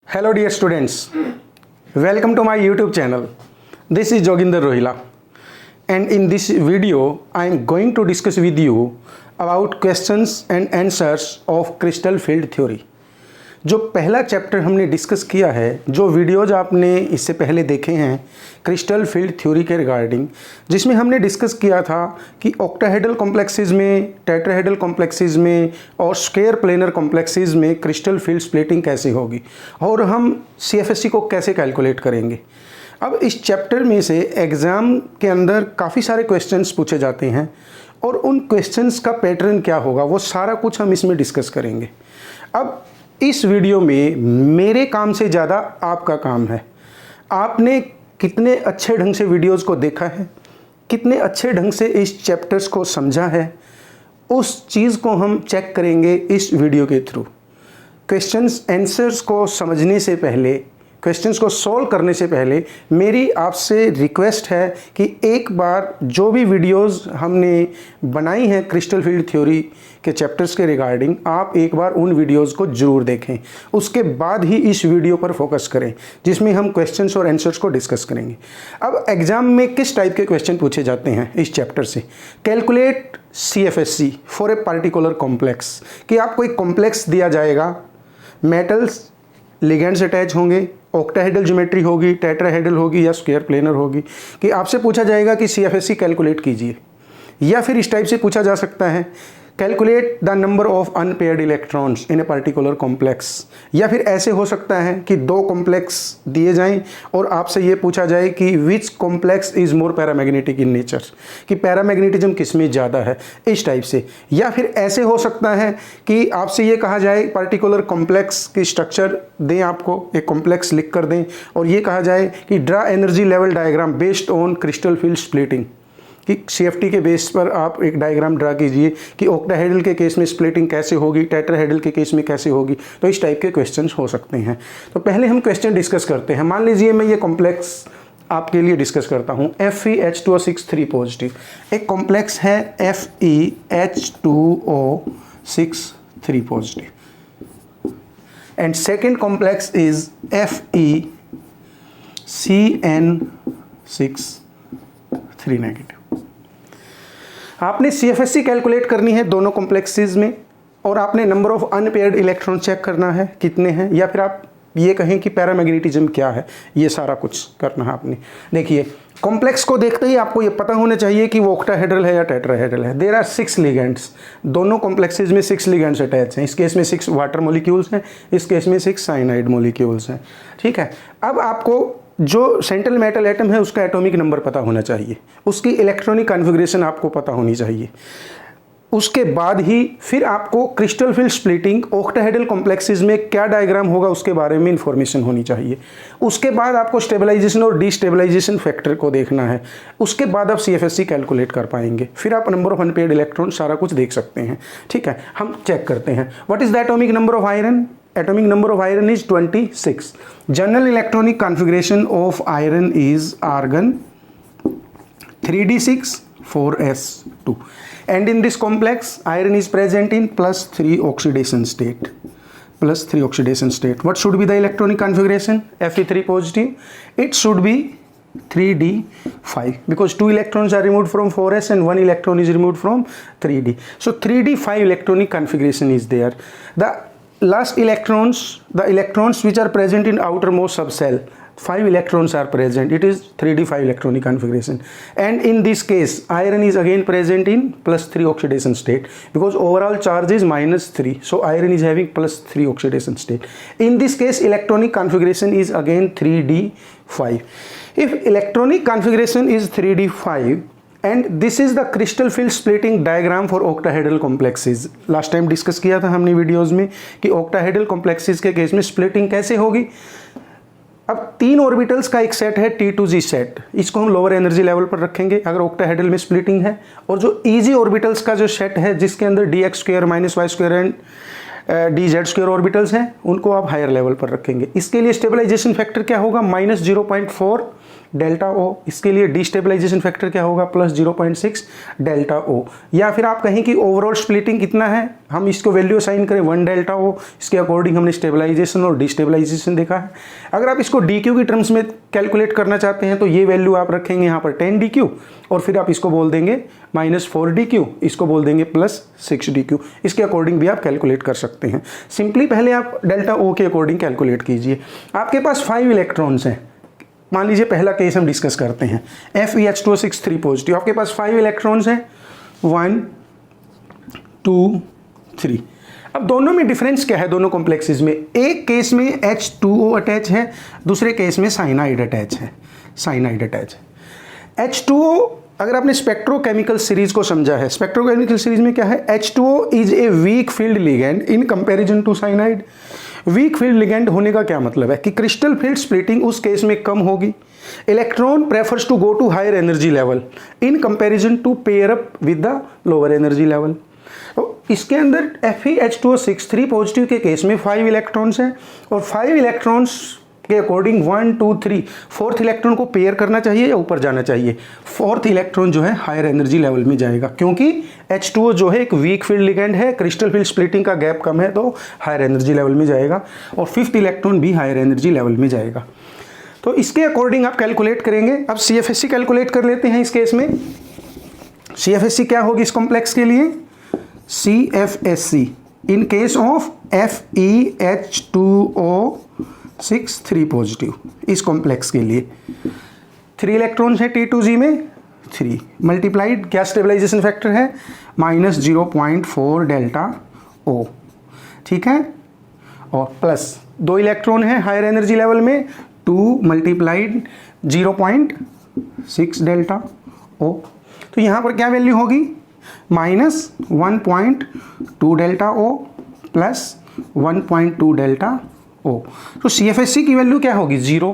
Hello dear students, welcome to my YouTube channel. This is Joginder Rohila, and in this video I am going to discuss with you about questions and answers of crystal field theory. जो पहला chapter हमने discuss किया है, जो videos आपने इससे पहले देखे हैं क्रिस्टल फील्ड थ्योरी के रिगार्डिंग, जिसमें हमने डिस्कस किया था कि ऑक्टाहेड्रल कॉम्प्लेक्सेस में, टेट्राहेड्रल कॉम्प्लेक्सेस में और स्क्वायर प्लेनर कॉम्प्लेक्सेस में क्रिस्टल फील्ड स्प्लिटिंग कैसे होगी और हम CFSC को कैसे कैलकुलेट करेंगे। अब इस चैप्टर में से एग्ज़ाम के अंदर काफ़ी सारे क्वेश्चंस पूछे जाते हैं और उन क्वेश्चंस का पैटर्न क्या होगा वो सारा कुछ हम इसमें डिस्कस करेंगे। अब इस वीडियो में मेरे काम से ज़्यादा आपका काम है। आपने कितने अच्छे ढंग से वीडियोस को देखा है, कितने अच्छे ढंग से इस चैप्टर्स को समझा है, उस चीज़ को हम चेक करेंगे इस वीडियो के थ्रू। क्वेश्चंस आंसर्स को समझने से पहले, क्वेश्चंस को सॉल्व करने से पहले मेरी आपसे रिक्वेस्ट है कि एक बार जो भी वीडियोस हमने बनाई हैं क्रिस्टल फील्ड थ्योरी के चैप्टर्स के रिगार्डिंग, आप एक बार उन वीडियोस को ज़रूर देखें। उसके बाद ही इस वीडियो पर फोकस करें जिसमें हम क्वेश्चंस और आंसर्स को डिस्कस करेंगे। अब एग्ज़ाम में किस टाइप के क्वेश्चन पूछे जाते हैं इस चैप्टर से? Calculate CFSC for a particular complex, कि आपको एक कॉम्प्लेक्स दिया जाएगा, मेटल्स लिगेंड्स अटैच होंगे, ऑक्टाहेड्रल ज्योमेट्री होगी, टेट्राहेड्रल होगी या स्क्वायर प्लेनर होगी, कि आपसे पूछा जाएगा कि CFSC कैलकुलेट कीजिए। या फिर इस टाइप से पूछा जा सकता है calculate the number of unpaired electrons in a particular complex. या फिर ऐसे हो सकता है कि दो कॉम्प्लेक्स दिए जाएं और आपसे ये पूछा जाए कि which complex is more paramagnetic in nature, कि पैरामैग्नेटिज्म किस में ज़्यादा है, इस टाइप से। या फिर ऐसे हो सकता है कि आपसे ये कहा जाए पर्टिकुलर कॉम्प्लेक्स की स्ट्रक्चर दें, आपको एक कॉम्प्लेक्स लिख कर दें और ये कहा जाए कि draw energy level diagram based on crystal field splitting, कि CFT के बेस पर आप एक डायग्राम ड्रा कीजिए कि ऑक्टाहेड्रल के केस में स्प्लिटिंग कैसे होगी, टेट्राहेड्रल के केस में कैसे होगी। तो इस टाइप के क्वेश्चंस हो सकते हैं। तो पहले हम क्वेश्चन डिस्कस करते हैं। मान लीजिए मैं ये कॉम्प्लेक्स आपके लिए डिस्कस करता हूँ, FeH2O6 3 पॉजिटिव। एक कॉम्प्लेक्स है FeH2O6 3 positive and second complex is FeCN6 3 negative. आपने CFSC कैलकुलेट करनी है दोनों कॉम्प्लेक्सेस में और आपने number of unpaired electron check करना है कितने हैं, या फिर आप ये कहें कि पैरामैग्नेटिज्म क्या है, ये सारा कुछ करना है आपने। देखिए कॉम्प्लेक्स को देखते ही आपको ये पता होना चाहिए कि वो ऑक्टाहेड्रल है या टेट्राहेड्रल है। देयर आर 6 लिगेंड्स, दोनों कॉम्प्लेक्सेस में 6 लिगेंड्स अटैच हैं। इस केस में 6 वाटर मोलिक्यूल्स हैं, इस केस में 6 साइनाइड मोलिक्यूल्स हैं। ठीक है, अब आपको जो सेंट्रल मेटल एटम है उसका एटॉमिक नंबर पता होना चाहिए, उसकी इलेक्ट्रॉनिक कॉन्फ़िगरेशन आपको पता होनी चाहिए। उसके बाद ही फिर आपको crystal field splitting octahedral complexes में क्या डायग्राम होगा उसके बारे में इंफॉर्मेशन होनी चाहिए। उसके बाद आपको स्टेबलाइजेशन और डिस्टेबलाइजेशन फैक्टर को देखना है। उसके बाद आप CFSC कैलकुलेट कर पाएंगे। फिर आप नंबर ऑफ अनपेयर्ड इलेक्ट्रॉन सारा कुछ देख सकते हैं। ठीक है, हम चेक करते हैं। What is the atomic number of iron? Atomic number of iron is 26. General electronic configuration of iron is argon 3d6 4s2, and in this complex iron is present in +3 oxidation state. +3 oxidation state. What should be the electronic configuration? Fe3 positive. It should be 3d5 because 2 electrons are removed from 4s and 1 electron is removed from 3d. So 3d5 electronic configuration is there. The last electrons, the electrons which are present in outermost subcell, 5 electrons are present. It is 3d5 electronic configuration, and in this case iron is again present in +3 oxidation state because overall charge is -3, so iron is having +3 oxidation state. In this case electronic configuration is again 3d5. If electronic configuration is 3d5 and this is the crystal field splitting diagram for octahedral complexes. Last time discuss किया था हमने videos में कि octahedral complexes के case में splitting कैसे होगी। अब 3 ऑर्बिटल्स का एक सेट है T2G सेट, इसको हम लोअर एनर्जी लेवल पर रखेंगे अगर ऑक्टाहेड्रल में स्प्लिटिंग है, और जो इजी ऑर्बिटल्स का जो सेट है जिसके अंदर dx² -y² and dz² orbitals हैं, उनको आप हायर लेवल पर रखेंगे। इसके लिए स्टेबलाइजेशन फैक्टर क्या होगा? -0.4 डेल्टा ओ। इसके लिए डिस्टेबलाइजेशन फैक्टर क्या होगा, प्लस 0.6 डेल्टा ओ। या फिर आप कहें कि ओवरऑल स्प्लिटिंग कितना है, हम इसको वैल्यू असाइन करें 1 डेल्टा ओ। इसके अकॉर्डिंग हमने स्टेबलाइजेशन और डिस्टेबलाइजेशन देखा है। अगर आप इसको डी क्यू की टर्म्स में कैलकुलेट करना चाहते हैं तो ये वैल्यू आप रखेंगे यहाँ पर 10 डी क्यू, और फिर आप इसको बोल देंगे -4 डी क्यू, इसको बोल देंगे +6 डी क्यू। इसके अकॉर्डिंग भी आप कैलकुलेट कर सकते हैं। सिंपली पहले आप डेल्टा ओ के अकॉर्डिंग कैलकुलेट कीजिए। आपके पास 5 इलेक्ट्रॉन्स हैं। मान लीजिए पहला केस हम डिस्कस करते हैं, FeH2O6 3 पॉजिटिव। आपके पास 5 इलेक्ट्रॉन्स हैं, 1 2 3। अब दोनों में डिफरेंस क्या है, दोनों कॉम्प्लेक्सेस में? एक केस में H2O अटैच है, दूसरे केस में साइनाइड अटैच है। साइनाइड अटैच है। H2O, अगर आपने स्पेक्ट्रोकेमिकल सीरीज को समझा है, स्पेक्ट्रोकेमिकल सीरीज में क्या है, H2O is a weak field ligand in comparison to cyanide. Weak field ligand होने का क्या मतलब है कि क्रिस्टल फील्ड स्प्लिटिंग उस केस में कम होगी। Electron prefers to go to higher energy level in comparison to pair up with the lower energy level. तो इसके अंदर FeH2O6 3 पॉजिटिव के केस में 5 इलेक्ट्रॉन्स हैं, और 5 इलेक्ट्रॉन्स के अकॉर्डिंग 1 2 3 फोर्थ इलेक्ट्रॉन को पेयर करना चाहिए या ऊपर जाना चाहिए। फोर्थ इलेक्ट्रॉन जो है हायर एनर्जी लेवल में जाएगा, क्योंकि H2O जो है एक वीक फील्ड लिगेंड है, क्रिस्टल फील्ड स्प्लिटिंग का गैप कम है तो हायर एनर्जी लेवल में जाएगा, और फिफ्थ इलेक्ट्रॉन भी हायर एनर्जी लेवल में जाएगा। तो इसके अकॉर्डिंग आप कैलकुलेट करेंगे। अब CFSC कैलकुलेट कर लेते हैं इस केस में। CFSC क्या होगी इस कॉम्प्लेक्स के लिए? CFSC in case of FeH2O6 3 positive, इस कॉम्प्लेक्स के लिए 3 इलेक्ट्रॉन्स है T2G में, 3 मल्टीप्लाइड क्या स्टेबलाइजेशन फैक्टर है, -0.4 डेल्टा ओ। ठीक है, और प्लस 2 इलेक्ट्रॉन है हायर एनर्जी लेवल में, 2 मल्टीप्लाइड 0.6 डेल्टा ओ। तो यहाँ पर क्या वैल्यू होगी, -1.2 delta O plus 1.2 delta O. तो CFSC की वैल्यू क्या होगी, 0।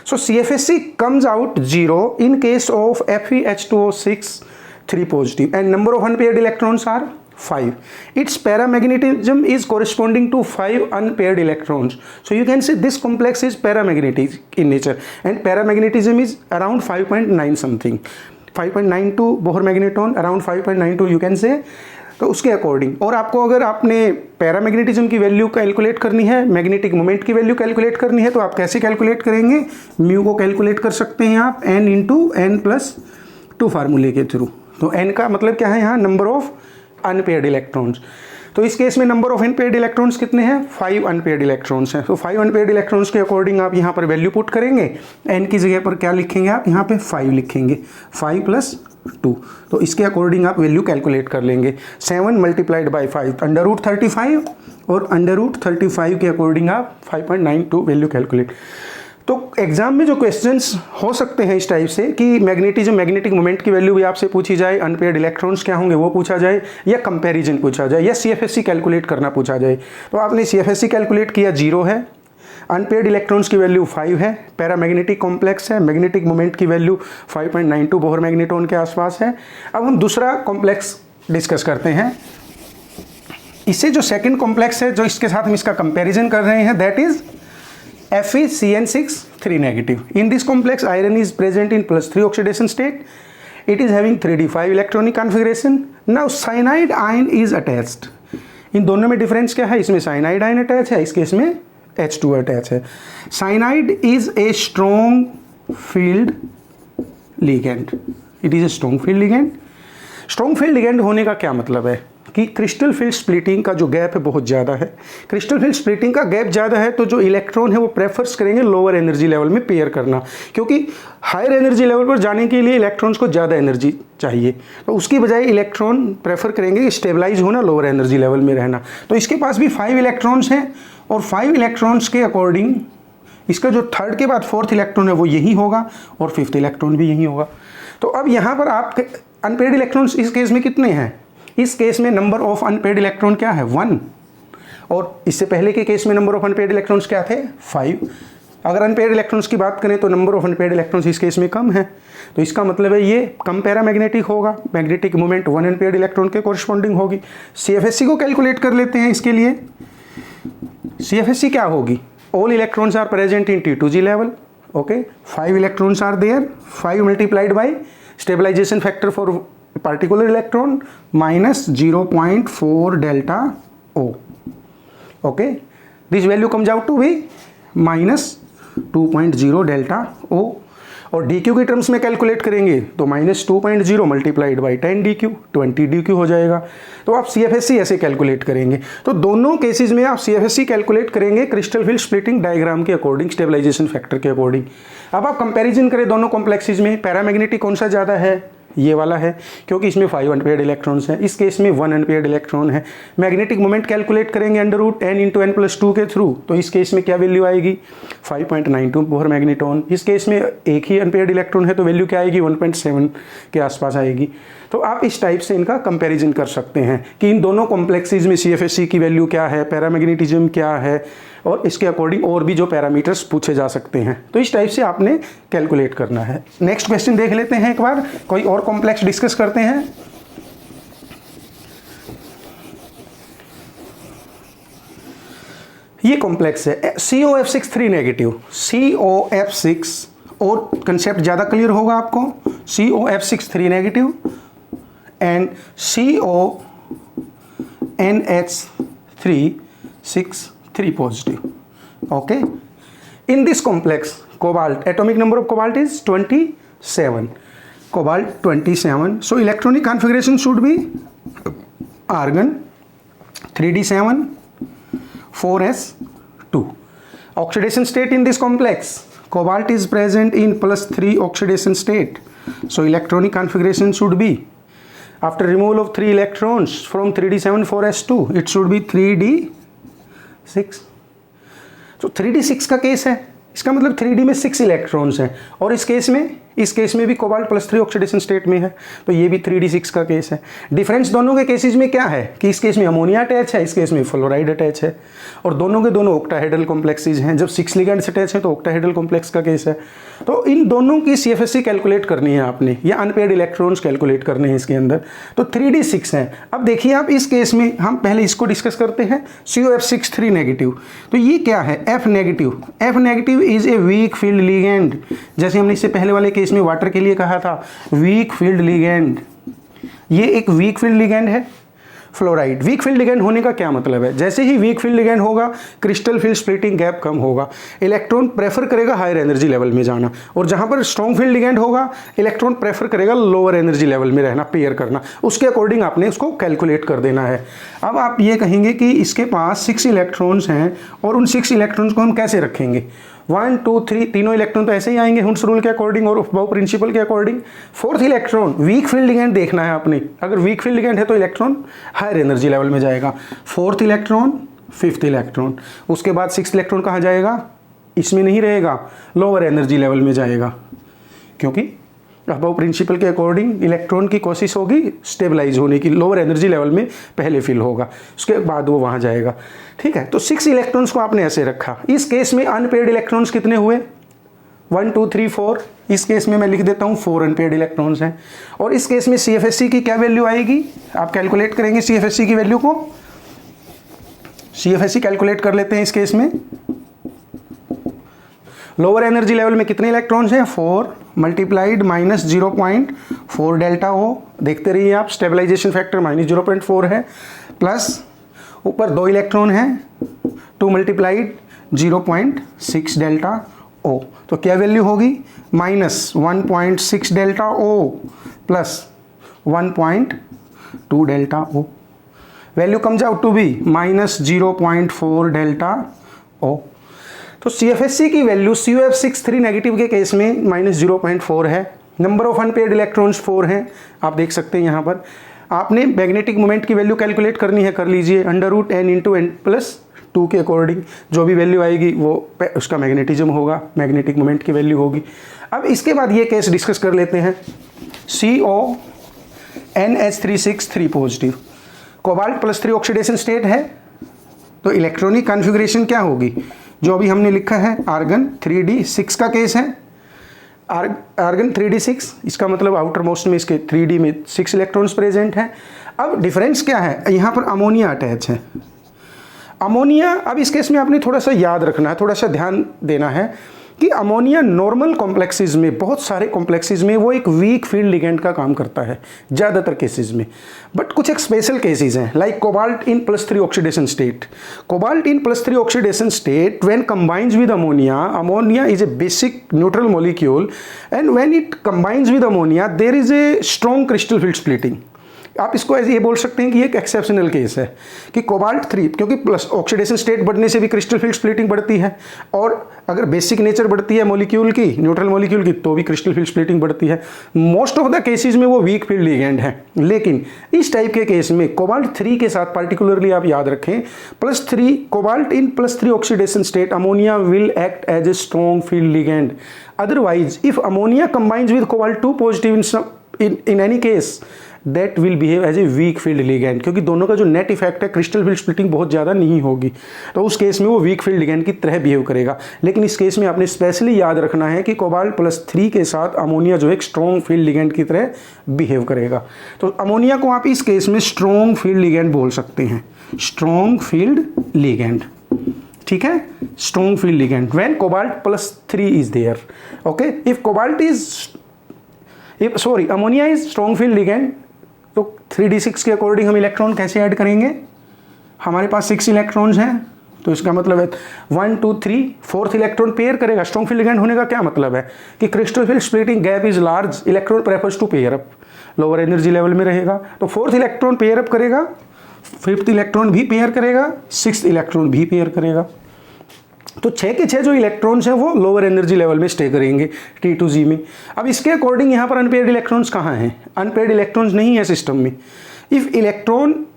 So CFSC comes out 0 in case of FeH2O6 3 positive and number of unpaired electrons are 5. Its paramagnetism is corresponding to 5 unpaired electrons. So you can say this complex is paramagnetic in nature, and paramagnetism is around 5.9 something, 5.92 Bohr magneton, around 5.92 you can say. तो उसके according, और आपको अगर आपने paramagnetism की value calculate करनी है, magnetic moment की वैल्यू कैलकुलेट करनी है, तो आप कैसे कैलकुलेट करेंगे? म्यू को कैलकुलेट कर सकते हैं आप n इंटू n+2 फार्मूले के थ्रू। तो n का मतलब क्या है यहाँ, नंबर ऑफ अनपेयर्ड इलेक्ट्रॉन्स। तो इस केस में नंबर ऑफ अनपेयर्ड इलेक्ट्रॉन्स कितने हैं, 5 अनपेयर्ड इलेक्ट्रॉन्स हैं। तो 5 अनपेयर्ड इलेक्ट्रॉन्स के अकॉर्डिंग आप यहाँ पर वैल्यू पुट करेंगे, n की जगह पर क्या लिखेंगे आप, यहाँ पे 5 लिखेंगे, 5 + 2। तो इसके अकॉर्डिंग आप वैल्यू कैलकुलेट कर लेंगे, 7 × 5 √35, और √35 के अकॉर्डिंग आप 5.92 वैल्यू कैलकुलेट। तो एग्जाम में जो क्वेश्चंस हो सकते हैं इस टाइप से कि मैग्नेटिक मोमेंट की वैल्यू भी आपसे पूछी जाए, अनपेयर्ड इलेक्ट्रॉन्स क्या होंगे वो पूछा जाए, या कंपैरिजन पूछा जाए, या CFSC कैलकुलेट करना पूछा जाए। तो आपने CFSC कैलकुलेट किया, 0 है, अनपेयर्ड इलेक्ट्रॉन्स की वैल्यू 5 है, पैरामैग्नेटिक कॉम्प्लेक्स है, मैग्नेटिक मोमेंट की वैल्यू 5.92 बोहर मैग्नेटॉन के आसपास है। अब हम दूसरा कॉम्प्लेक्स डिस्कस करते हैं। इससे जो सेकेंड कॉम्प्लेक्स है, जो इसके साथ हम इसका कंपेरिजन कर रहे हैं, that is FeCN6 3 negative. In this complex, iron is present in +3 oxidation state. It is having 3d5 electronic configuration. Now cyanide ion is attached. इन दोनों में डिफरेंस क्या है, इसमें साइनाइड आयन अटैच है, इस केस में H2 अटैच है। Cyanide is a strong field ligand, it is a strong field ligand. Strong field ligand होने का क्या मतलब है कि क्रिस्टल फील्ड स्प्लिटिंग का जो गैप है बहुत ज़्यादा है। क्रिस्टल फील्ड स्प्लिटिंग का गैप ज़्यादा है तो जो इलेक्ट्रॉन है वो प्रेफर्स करेंगे लोअर एनर्जी लेवल में पेयर करना, क्योंकि हायर एनर्जी लेवल पर जाने के लिए इलेक्ट्रॉन्स को ज़्यादा एनर्जी चाहिए, तो उसकी बजाय इलेक्ट्रॉन प्रेफर करेंगे स्टेबलाइज होना, लोअर एनर्जी लेवल में रहना। तो इसके पास भी 5 इलेक्ट्रॉन्स हैं, और 5 इलेक्ट्रॉन्स के अकॉर्डिंग इसका जो थर्ड के बाद फोर्थ इलेक्ट्रॉन है वो यही होगा, और फिफ्थ इलेक्ट्रॉन भी यही होगा। तो अब यहाँ पर आपके अनपेयर्ड इलेक्ट्रॉन्स इस केस में कितने हैं, इस केस में नंबर ऑफ अनपेयर्ड इलेक्ट्रॉन क्या है, 1, और इससे पहले के केस में नंबर ऑफ अनपेयर्ड इलेक्ट्रॉन्स क्या थे, 5। अगर अनपेयर्ड इलेक्ट्रॉन्स की बात करें तो नंबर ऑफ अनपेयर्ड इलेक्ट्रॉन्स इस केस में कम है, तो इसका मतलब है ये कम पैरामैग्नेटिक होगा, मैग्नेटिक मोमेंट 1 अनपेयर्ड इलेक्ट्रॉन के कोरस्पॉन्डिंग होगी। CFSC को कैलकुलेट कर लेते हैं इसके लिए। CFSC क्या होगी, all electrons are present in T2G level, Okay, 5 electrons are there, 5 multiplied by stabilization factor for particular electron minus 0.4 delta O. Okay, this value comes out to be minus 2.0 delta O, और dq की terms में calculate करेंगे तो minus 2.0 multiplied by 10 dq 20 dq हो जाएगा। तो आप CFSC ऐसे कैलकुलेट करेंगे। तो दोनों केसेस में आप CFSC कैलकुलेट करेंगे क्रिस्टल फील्ड स्प्लिटिंग डायग्राम के अकॉर्डिंग, स्टेबलाइजेशन फैक्टर के अकॉर्डिंग। अब आप कंपैरिजन करें दोनों कॉम्प्लेक्सेस में, पैरामैग्नेटिक कौन सा ज़्यादा है, ये वाला है, क्योंकि इसमें 5 अनपेयर्ड इलेक्ट्रॉन्स हैं, इस केस में 1 अनपेयर्ड इलेक्ट्रॉन है। मैग्नेटिक मोमेंट कैलकुलेट करेंगे under root n into n plus 2 के थ्रू, तो इस केस में क्या वैल्यू आएगी 5.92 बोहर मैग्नेटॉन। इस केस में एक ही अनपेयर्ड इलेक्ट्रॉन है तो वैल्यू क्या आएगी 1.7 के आसपास आएगी। तो आप इस टाइप से इनका कंपैरिजन कर सकते हैं कि इन दोनों कॉम्प्लेक्सेस में CFSC की वैल्यू क्या है, पैरामैग्नेटिज्म क्या है, और इसके अकॉर्डिंग और भी जो पैरामीटर्स पूछे जा सकते हैं। तो इस टाइप से आपने कैलकुलेट करना है। नेक्स्ट क्वेश्चन देख लेते हैं एक बार, कोई और कॉम्प्लेक्स डिस्कस करते हैं। ये कॉम्प्लेक्स है COF6 3 नेगेटिव, COF6, और कंसेप्ट ज़्यादा क्लियर होगा आपको। COF6 3 negative and CONH3 6 3 positive. Okay, in this complex cobalt, atomic number of cobalt is 27, cobalt 27. So electronic configuration should be argon 3d7 4s2. Oxidation state in this complex, cobalt is present in +3 oxidation state, so electronic configuration should be, after removal of 3 electrons from 3d7 4s2, it should be 3d6। तो 3d6 का case है, इसका मतलब 3d में 6 electrons हैं, और इस case में भी कोबाल्ट +3 ऑक्सीडेशन स्टेट में है, तो ये भी 3d6 का केस है। डिफरेंस दोनों के केसेस में क्या है कि इस केस में अमोनिया अटैच है, इस केस में फ्लोराइड अटैच है, और दोनों के दोनों ऑक्टाहेड्रल कॉम्प्लेक्सेस हैं। जब 6 लिगेंड्स अटैच है तो ऑक्टाहेड्रल कॉम्प्लेक्स का केस है। तो इन दोनों की CFSC कैलकुलेट करनी है आपने, या अनपेयर्ड इलेक्ट्रॉन्स कैलकुलेट करने हैं इसके अंदर। तो 3d6 है। अब देखिए आप इस केस में हम पहले इसको डिस्कस करते हैं, COF6 3 नेगेटिव। तो ये क्या है, F negative. F negative is a weak field ligand, जैसे हमने इससे पहले वाले केस में वाटर के लिए कहा था, वीक फील्ड लिगेंड। ये एक वीक फील्ड लिगेंड है फ्लोराइड। वीक फील्ड लिगेंड होने का क्या मतलब है, जैसे ही वीक फील्ड लिगेंड होगा क्रिस्टल फील्ड स्प्लिटिंग गैप कम होगा, इलेक्ट्रॉन प्रेफर करेगा हायर एनर्जी लेवल में जाना, और जहां पर स्ट्रॉन्ग फील्ड लिगेंड होगा इलेक्ट्रॉन प्रेफर करेगा लोअर एनर्जी लेवल में रहना, पेयर करना। उसके अकॉर्डिंग आपने उसको कैलकुलेट कर देना है। अब आप ये कहेंगे कि इसके पास 6 इलेक्ट्रॉन्स हैं, और उन 6 इलेक्ट्रॉन्स को हम कैसे रखेंगे, 1 2 3 तीनों इलेक्ट्रॉन तो ऐसे ही आएंगे हुंस रूल के अकॉर्डिंग और बाउ प्रिंसिपल के according. 4th electron week field ligand देखना है आपने, अगर वीक फील्ड लिगेंड है तो इलेक्ट्रॉन हायर एनर्जी लेवल में जाएगा। 4th इलेक्ट्रॉन 5th इलेक्ट्रॉन, उसके बाद 6th इलेक्ट्रॉन कहाँ जाएगा, इसमें नहीं रहेगा, लोअर एनर्जी लेवल में जाएगा, क्योंकि अबाउ प्रिंसिपल के अकॉर्डिंग इलेक्ट्रॉन की कोशिश होगी स्टेबलाइज होने की, लोअर एनर्जी लेवल में पहले फिल होगा, उसके बाद वो वहाँ जाएगा। ठीक है, तो 6 इलेक्ट्रॉन्स को आपने ऐसे रखा। इस केस में अनपेयर्ड इलेक्ट्रॉन्स कितने हुए, 1 2 3 4। इस केस में मैं लिख देता हूँ 4 अनपेयर्ड इलेक्ट्रॉन्स हैं। और इस केस में CFSC की क्या वैल्यू आएगी, आप कैलकुलेट करेंगे CFSC की वैल्यू को। CFSC कैलकुलेट कर लेते हैं इस केस में। लोअर एनर्जी लेवल में कितने इलेक्ट्रॉन्स हैं, 4 मल्टीप्लाइड माइनस 0.4 डेल्टा O, देखते रहिए आप, स्टेबलाइजेशन फैक्टर -0.4 है, प्लस ऊपर 2 इलेक्ट्रॉन हैं, 2 मल्टीप्लाइड 0.6 डेल्टा O, तो क्या वैल्यू होगी, -1.6 delta O plus 1.2 delta O, value comes out to be -0.4 delta O। तो CFSC की वैल्यू COF6 3 नेगेटिव के केस में -0.4 है। नंबर ऑफ अनपेयर्ड इलेक्ट्रॉन्स 4 हैं, आप देख सकते हैं यहाँ पर। आपने मैग्नेटिक मोमेंट की वैल्यू कैलकुलेट करनी है, कर लीजिए, √n इंटू n प्लस 2 के अकॉर्डिंग जो भी वैल्यू आएगी वो उसका मैग्नेटिज्म होगा, मैग्नेटिक मोमेंट की वैल्यू होगी। अब इसके बाद ये केस डिस्कस कर लेते हैं, CONH3 3 positive, cobalt +3 oxidation state है, तो इलेक्ट्रॉनिक कॉन्फ़िगरेशन क्या होगी, जो अभी हमने लिखा है आर्गन 3d6 का केस है, आर्गन 3d6, इसका मतलब आउटर मोस्ट में इसके 3d में 6 इलेक्ट्रॉन्स प्रेजेंट हैं। अब डिफरेंस क्या है, यहाँ पर अमोनिया अटैच है। अमोनिया, अब इस केस में आपने थोड़ा सा याद रखना है, थोड़ा सा ध्यान देना है कि अमोनिया नॉर्मल कॉम्प्लेक्सेस में, बहुत सारे कॉम्प्लेक्सेस में वो एक वीक फील्ड लिगेंड का काम करता है ज़्यादातर केसेस में। बट कुछ एक स्पेशल केसेस हैं, like cobalt in +3 oxidation state. Cobalt in +3 oxidation state when combines with ammonia, ammonia is a basic neutral molecule and when it combines with ammonia there is a strong crystal field splitting. आप इसको ऐसे ये बोल सकते हैं कि एक exceptional case है कि कोबाल्ट 3, क्योंकि प्लस ऑक्सीडेशन स्टेट बढ़ने से भी क्रिस्टल फील्ड स्प्लिटिंग बढ़ती है, और अगर बेसिक नेचर बढ़ती है मॉलिक्यूल की, न्यूट्रल मॉलिक्यूल की, तो भी क्रिस्टल फील्ड स्प्लिटिंग बढ़ती है। मोस्ट ऑफ द केसेस में वो वीक फील्ड लिगेंड है। लेकिन इस टाइप के केस में कोबाल्ट 3 के साथ पार्टिकुलरली आप याद रखें, +3 cobalt in +3 oxidation state ammonia will act as a strong field ligand. Otherwise if ammonia combines with cobalt 2 positive in any case that will behave as a weak field ligand, क्योंकि दोनों का जो net effect है crystal field splitting बहुत ज़्यादा नहीं होगी, तो उस केस में वो वीक फील्ड लिगैंड की तरह बिहेव करेगा। लेकिन इस केस में आपने स्पेशली याद रखना है कि कोबाल्ट +3 के साथ अमोनिया जो एक स्ट्रॉन्ग फील्ड लिगैंड की तरह बिहेव करेगा। तो अमोनिया को आप इस केस में स्ट्रॉन्ग फील्ड लिगैंड बोल सकते हैं, स्ट्रॉन्ग फील्ड लिगैंड, ठीक है, strong field ligand when cobalt +3 is there. Okay, if cobalt is ammonia is strong field ligand, तो 3d6 के अकॉर्डिंग हम इलेक्ट्रॉन कैसे ऐड करेंगे? हमारे पास 6 इलेक्ट्रॉन्स हैं, तो इसका मतलब है 1 2 3 4th इलेक्ट्रॉन पेयर करेगा। स्ट्रॉन्ग फील्ड लिगैंड होने का क्या मतलब है कि crystal field splitting gap is large, electron prefers to pair up, lower energy level में रहेगा, तो 4th इलेक्ट्रॉन पेयर अप करेगा, 5th इलेक्ट्रॉन भी पेयर करेगा, 6th इलेक्ट्रॉन भी पेयर करेगा। तो 6 के 6 जो इलेक्ट्रॉन्स हैं वो लोअर एनर्जी लेवल में स्टे करेंगे T2Z में। अब इसके अकॉर्डिंग यहाँ पर अनपेयर्ड इलेक्ट्रॉन्स कहाँ हैं? अनपेयर्ड इलेक्ट्रॉन्स नहीं है सिस्टम में। If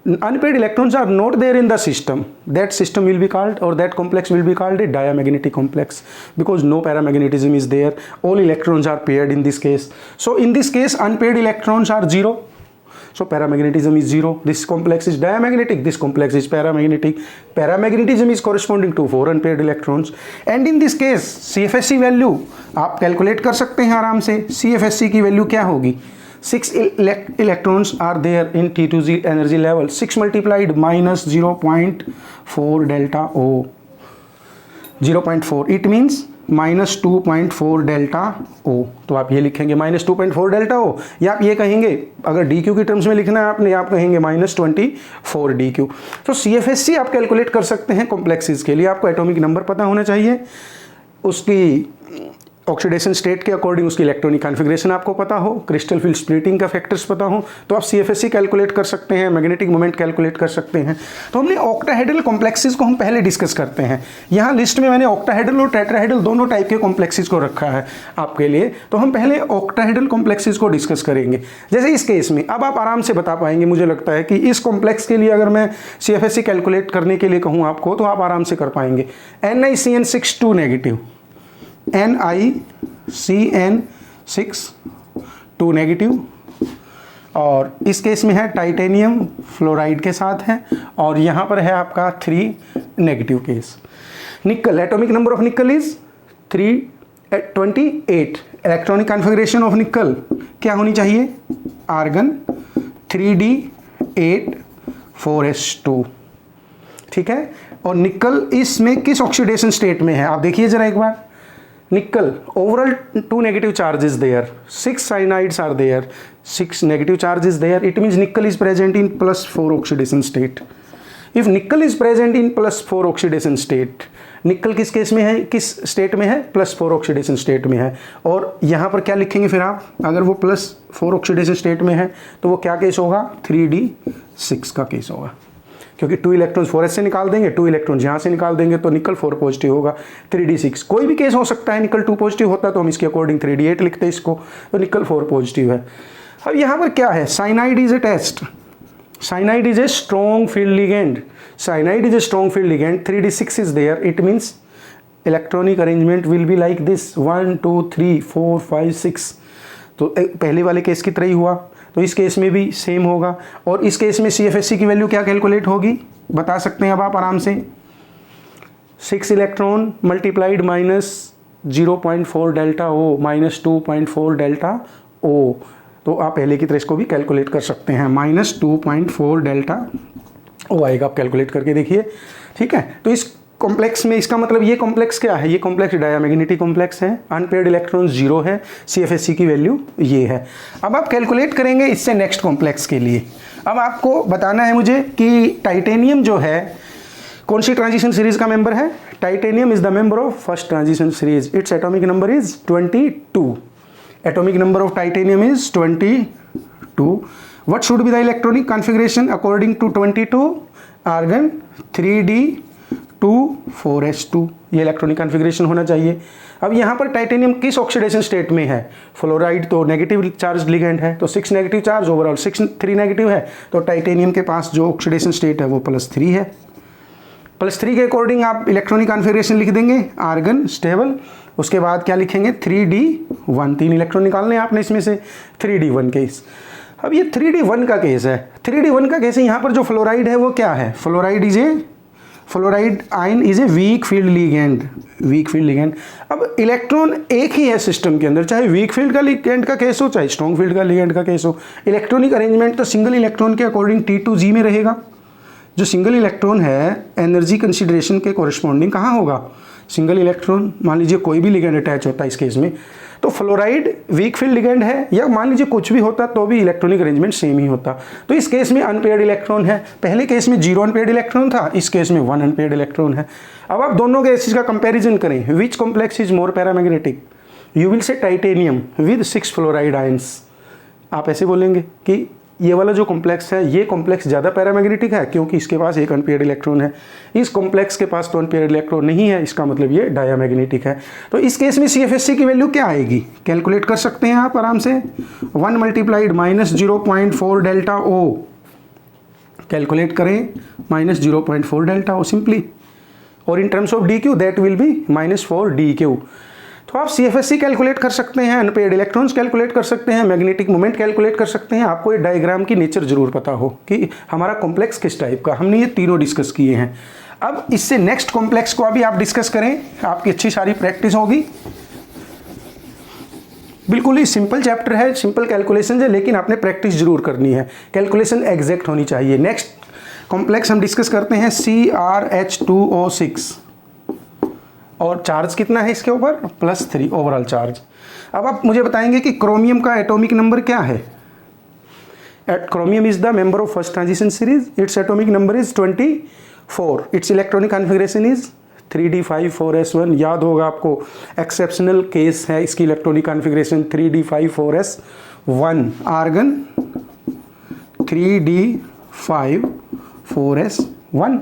unpaired electrons are not there in the system, that system will be called, or that complex will be called a diamagnetic complex, because no paramagnetism is there, all electrons are paired in this case. So in this case unpaired electrons are 0, so paramagnetism is 0. This complex is diamagnetic, this complex is paramagnetic. Paramagnetism is corresponding to 4 unpaired electrons, and in this case CFSC value आप calculate कर सकते हैं आराम से। CFSC की value क्या होगी? 6 electrons are there in T2Z energy level, 6 multiplied minus 0.4 delta O, 0.4, it means minus 2.4 delta O। तो आप ये लिखेंगे minus 2.4 delta O, या आप ये कहेंगे, अगर DQ की टर्म्स में लिखना है आपने, आप कहेंगे minus 24 DQ। तो CFSC आप कैलकुलेट कर सकते हैं कॉम्प्लेक्सेस के लिए। आपको एटॉमिक नंबर पता होना चाहिए, उसकी ऑक्सीडेशन स्टेट के अकॉर्डिंग उसकी इलेक्ट्रॉनिक कॉन्फ़िगरेशन आपको पता हो, क्रिस्टल फील्ड स्प्लिटिंग का फैक्टर्स पता हो, तो आप CFSC कैलकुलेट कर सकते हैं, मैग्नेटिक मोमेंट कैलकुलेट कर सकते हैं। तो हमने ऑक्टाहेड्रल कॉम्प्लेक्सेस को हम पहले डिस्कस करते हैं। यहाँ लिस्ट में मैंने ऑक्टाहेड्रल और टेट्राहेड्रल दोनों टाइप के कॉम्प्लेक्सेस को रखा है आपके लिए। तो हम पहले ऑक्टाहेड्रल कॉम्प्लेक्सेस को डिस्कस करेंगे। जैसे इस केस में अब आप आराम से बता पाएंगे, मुझे लगता है कि इस कॉम्प्लेक्स के लिए अगर मैं CFSC कैलकुलेट करने के लिए कहूँ आपको, तो आप आराम से कर पाएंगे। NiCN6 2 नेगेटिव, NiCN6 2 नेगेटिव, और इस केस में है टाइटेनियम फ्लोराइड के साथ है, और यहाँ पर है आपका 3 नेगेटिव केस। निकल, एटॉमिक नंबर ऑफ निकल इज 328। इलेक्ट्रॉनिक कॉन्फ़िगरेशन ऑफ निकल क्या होनी चाहिए? आर्गन 3d8 4s2, ठीक है। और निकल इसमें किस ऑक्सीडेशन स्टेट में है आप देखिए जरा एक बार। Nickel, overall 2 negative charges there, 6 cyanides are there, 6 negative charges there. It means nickel is present in +4 oxidation state. If nickel is present in +4 oxidation state, निकल किस केस में है, किस स्टेट में है? +4 ऑक्सीडेशन स्टेट में है। और यहाँ पर क्या लिखेंगे फिर आप? अगर वो +4 ऑक्सीडेशन स्टेट में है तो वो क्या केस होगा? 3d6 का केस होगा, क्योंकि 2 इलेक्ट्रॉन्स 4s से निकाल देंगे, 2 इलेक्ट्रॉन्स यहाँ से निकाल देंगे, तो निकल 4 पॉजिटिव होगा, 3d6। कोई भी केस हो सकता है, निकल 2 पॉजिटिव होता है तो हम इसके अकॉर्डिंग 3d8 लिखते हैं इसको, तो निकल 4 पॉजिटिव है। अब यहाँ पर क्या है? Cyanide is a test, cyanide is a strong field ligand, cyanide is a strong field ligand, 3d6 is there, it means electronic arrangement will be like this 1 2 3 4 5 6। तो पहले वाले केस की तरह ही हुआ, तो इस केस में भी सेम होगा। और इस केस में CFSC की वैल्यू क्या कैलकुलेट होगी बता सकते हैं अब आप आराम से। 6 electron multiplied minus 0.4 delta O minus 2.4 delta O, तो आप पहले की तरह इसको भी कैलकुलेट कर सकते हैं, माइनस 2.4 डेल्टा O आएगा, आप कैलकुलेट करके देखिए, ठीक है। तो इस कॉम्प्लेक्स में इसका मतलब ये कॉम्प्लेक्स क्या है, ये कॉम्प्लेक्स डायमैग्नेटिक कॉम्प्लेक्स है, अनपेयर्ड इलेक्ट्रॉन 0 है, CFSE की वैल्यू ये है। अब आप कैलकुलेट करेंगे इससे नेक्स्ट कॉम्प्लेक्स के लिए। अब आपको बताना है मुझे कि टाइटेनियम जो है कौन सी ट्रांजिशन सीरीज का मेंबर है। Titanium is the member of first transition series, its atomic number is 22, atomic number of titanium is 22। What should be the electronic configuration according to 22, argon 3d2 4s2, ये electronic configuration होना चाहिए। अब यहाँ पर titanium किस oxidation state में है, fluoride तो नेगेटिव चार्ज लिगेंड है, तो 6 नेगेटिव चार्ज ओवरऑल 3 नेगेटिव है, तो टाइटेनियम के पास जो ऑक्सीडेशन स्टेट है वो +3 है। +3 के अकॉर्डिंग आप इलेक्ट्रॉनिक कॉन्फ़िगरेशन लिख देंगे, आर्गन स्टेबल, उसके बाद क्या लिखेंगे 3d1, 3 इलेक्ट्रॉन निकालने हैं आपने इसमें से, 3d1 केस। अब ये 3d1 का केस है, 3d1 का केस है, यहाँ पर जो फ्लोराइड है वो क्या है, fluoride ion is a weak field ligand, weak field ligand. अब इलेक्ट्रॉन एक ही है सिस्टम के अंदर, चाहे वीक फील्ड का लिगेंड का केस हो चाहे स्ट्रॉन्ग फील्ड का लिगेंड का केस हो, इलेक्ट्रॉनिक अरेंजमेंट तो सिंगल इलेक्ट्रॉन के अकॉर्डिंग T2G में रहेगा। जो सिंगल इलेक्ट्रॉन है एनर्जी कंसिडरेशन के कोरिस्पॉन्डिंग कहाँ होगा, सिंगल इलेक्ट्रॉन, मान लीजिए कोई भी लिगेंड अटैच होता है इस केस में, तो फ्लोराइड वीक फील्ड लिगेंड है, या मान लीजिए कुछ भी होता तो भी इलेक्ट्रॉनिक अरेंजमेंट सेम ही होता। तो इस केस में अनपेयर्ड इलेक्ट्रॉन है, पहले केस में 0 अनपेयर्ड इलेक्ट्रॉन था, इस केस में 1 अनपेयर्ड इलेक्ट्रॉन है। अब आप दोनों केसेस का कंपैरिजन करें, which complex is more paramagnetic, you will say titanium with 6 fluoride ions. आप ऐसे बोलेंगे कि ये वाला जो कॉम्प्लेक्स है ये कॉम्प्लेक्स ज़्यादा पैरामैग्नेटिक है क्योंकि इसके पास एक अनपेयर्ड इलेक्ट्रॉन है, इस कॉम्प्लेक्स के पास तो अनपेयर्ड इलेक्ट्रॉन नहीं है, इसका मतलब ये डायमैग्नेटिक है। तो इस केस में CFSE की वैल्यू क्या आएगी, कैलकुलेट कर सकते हैं आप आराम से, 1 मल्टीप्लाइड -0.4 डेल्टा O, कैलकुलेट करें -0.4 डेल्टा O सिंपली, और in terms of DQ that will be -4 DQ। तो आप CFSE कैलकुलेट कर सकते हैं, अनपेयर्ड इलेक्ट्रॉन्स कैलकुलेट कर सकते हैं, मैग्नेटिक मोमेंट कैलकुलेट कर सकते हैं। आपको ये डायग्राम की नेचर जरूर पता हो कि हमारा कॉम्प्लेक्स किस टाइप का, हमने ये तीनों डिस्कस किए हैं। अब इससे नेक्स्ट कॉम्प्लेक्स को अभी आप डिस्कस करें, आपकी अच्छी सारी प्रैक्टिस होगी। बिल्कुल ही सिंपल चैप्टर है, सिंपल कैलकुलेशन है, लेकिन आपने प्रैक्टिस जरूर करनी है, कैलकुलेशन एग्जैक्ट होनी चाहिए। नेक्स्ट कॉम्प्लेक्स हम डिस्कस करते हैं CrH2O6, और चार्ज कितना है इसके ऊपर, +3 ओवरऑल चार्ज। अब आप मुझे बताएंगे कि क्रोमियम का एटॉमिक नंबर क्या है। Chromium is the member of first transition series, its atomic number is 24, it's electronic configuration is 3d5 4s1। याद होगा आपको, एक्सेप्शनल केस है इसकी electronic configuration 3d5 4s1, argon 3d5 4s1,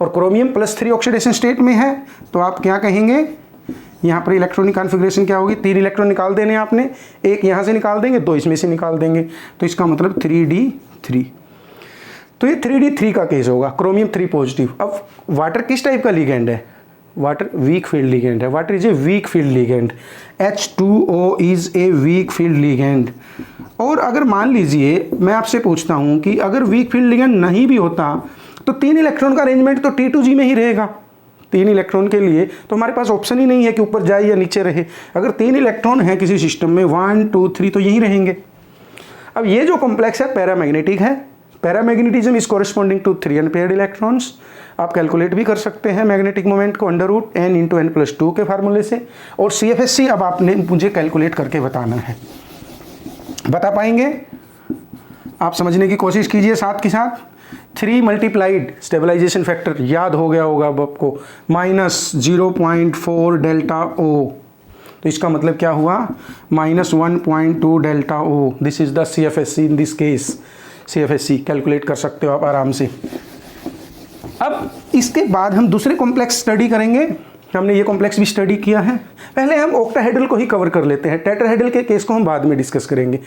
और क्रोमियम +3 ऑक्सीडेशन स्टेट में है। तो आप क्या कहेंगे, यहाँ पर इलेक्ट्रॉनिक कॉन्फ़िगरेशन क्या होगी, 3 इलेक्ट्रॉन निकाल देने आपने, एक यहाँ से निकाल देंगे, 2 इसमें से निकाल देंगे, तो इसका मतलब 3d3। तो ये 3d3 का केस होगा, क्रोमियम 3 पॉजिटिव। अब वाटर किस टाइप का लिगेंड है, वाटर वीक फील्ड लिगेंड है, water is a weak field ligand, H2O is a weak field ligand. और अगर मान लीजिए मैं आपसे पूछता हूँ कि अगर वीक फील्ड लिगेंड नहीं भी होता तो 3 इलेक्ट्रॉन का अरेंजमेंट तो T2G में ही रहेगा। 3 इलेक्ट्रॉन के लिए तो हमारे पास ऑप्शन ही नहीं है कि ऊपर जाए या नीचे रहे। अगर 3 इलेक्ट्रॉन हैं किसी सिस्टम में 1 2 3 तो यहीं रहेंगे। अब ये जो कॉम्प्लेक्स है पैरामैग्नेटिक है, paramagnetism is corresponding to 3 unpaired electrons. आप कैलकुलेट भी कर सकते हैं मैग्नेटिक मोमेंट को √n × n+2 के फार्मूले से। और CFSE अब आपने मुझे कैलकुलेट करके बताना है, बता पाएंगे आप, समझने की कोशिश कीजिए साथ के साथ। 3 मल्टीप्लाइड स्टेबलाइजेशन फैक्टर याद हो गया होगा अब आपको, -0.4 डेल्टा O, तो इसका मतलब क्या हुआ, -1.2 delta O। This is the CFSE in this case. CFSE calculate कर सकते हो आप आराम से। अब इसके बाद हम दूसरे कॉम्प्लेक्स स्टडी करेंगे, हमने ये कॉम्प्लेक्स भी स्टडी किया है। पहले हम ऑक्टाहेड्रल को ही कवर कर लेते हैं, टेट्राहेड्रल के केस को हम बाद में डिस्कस करेंगे।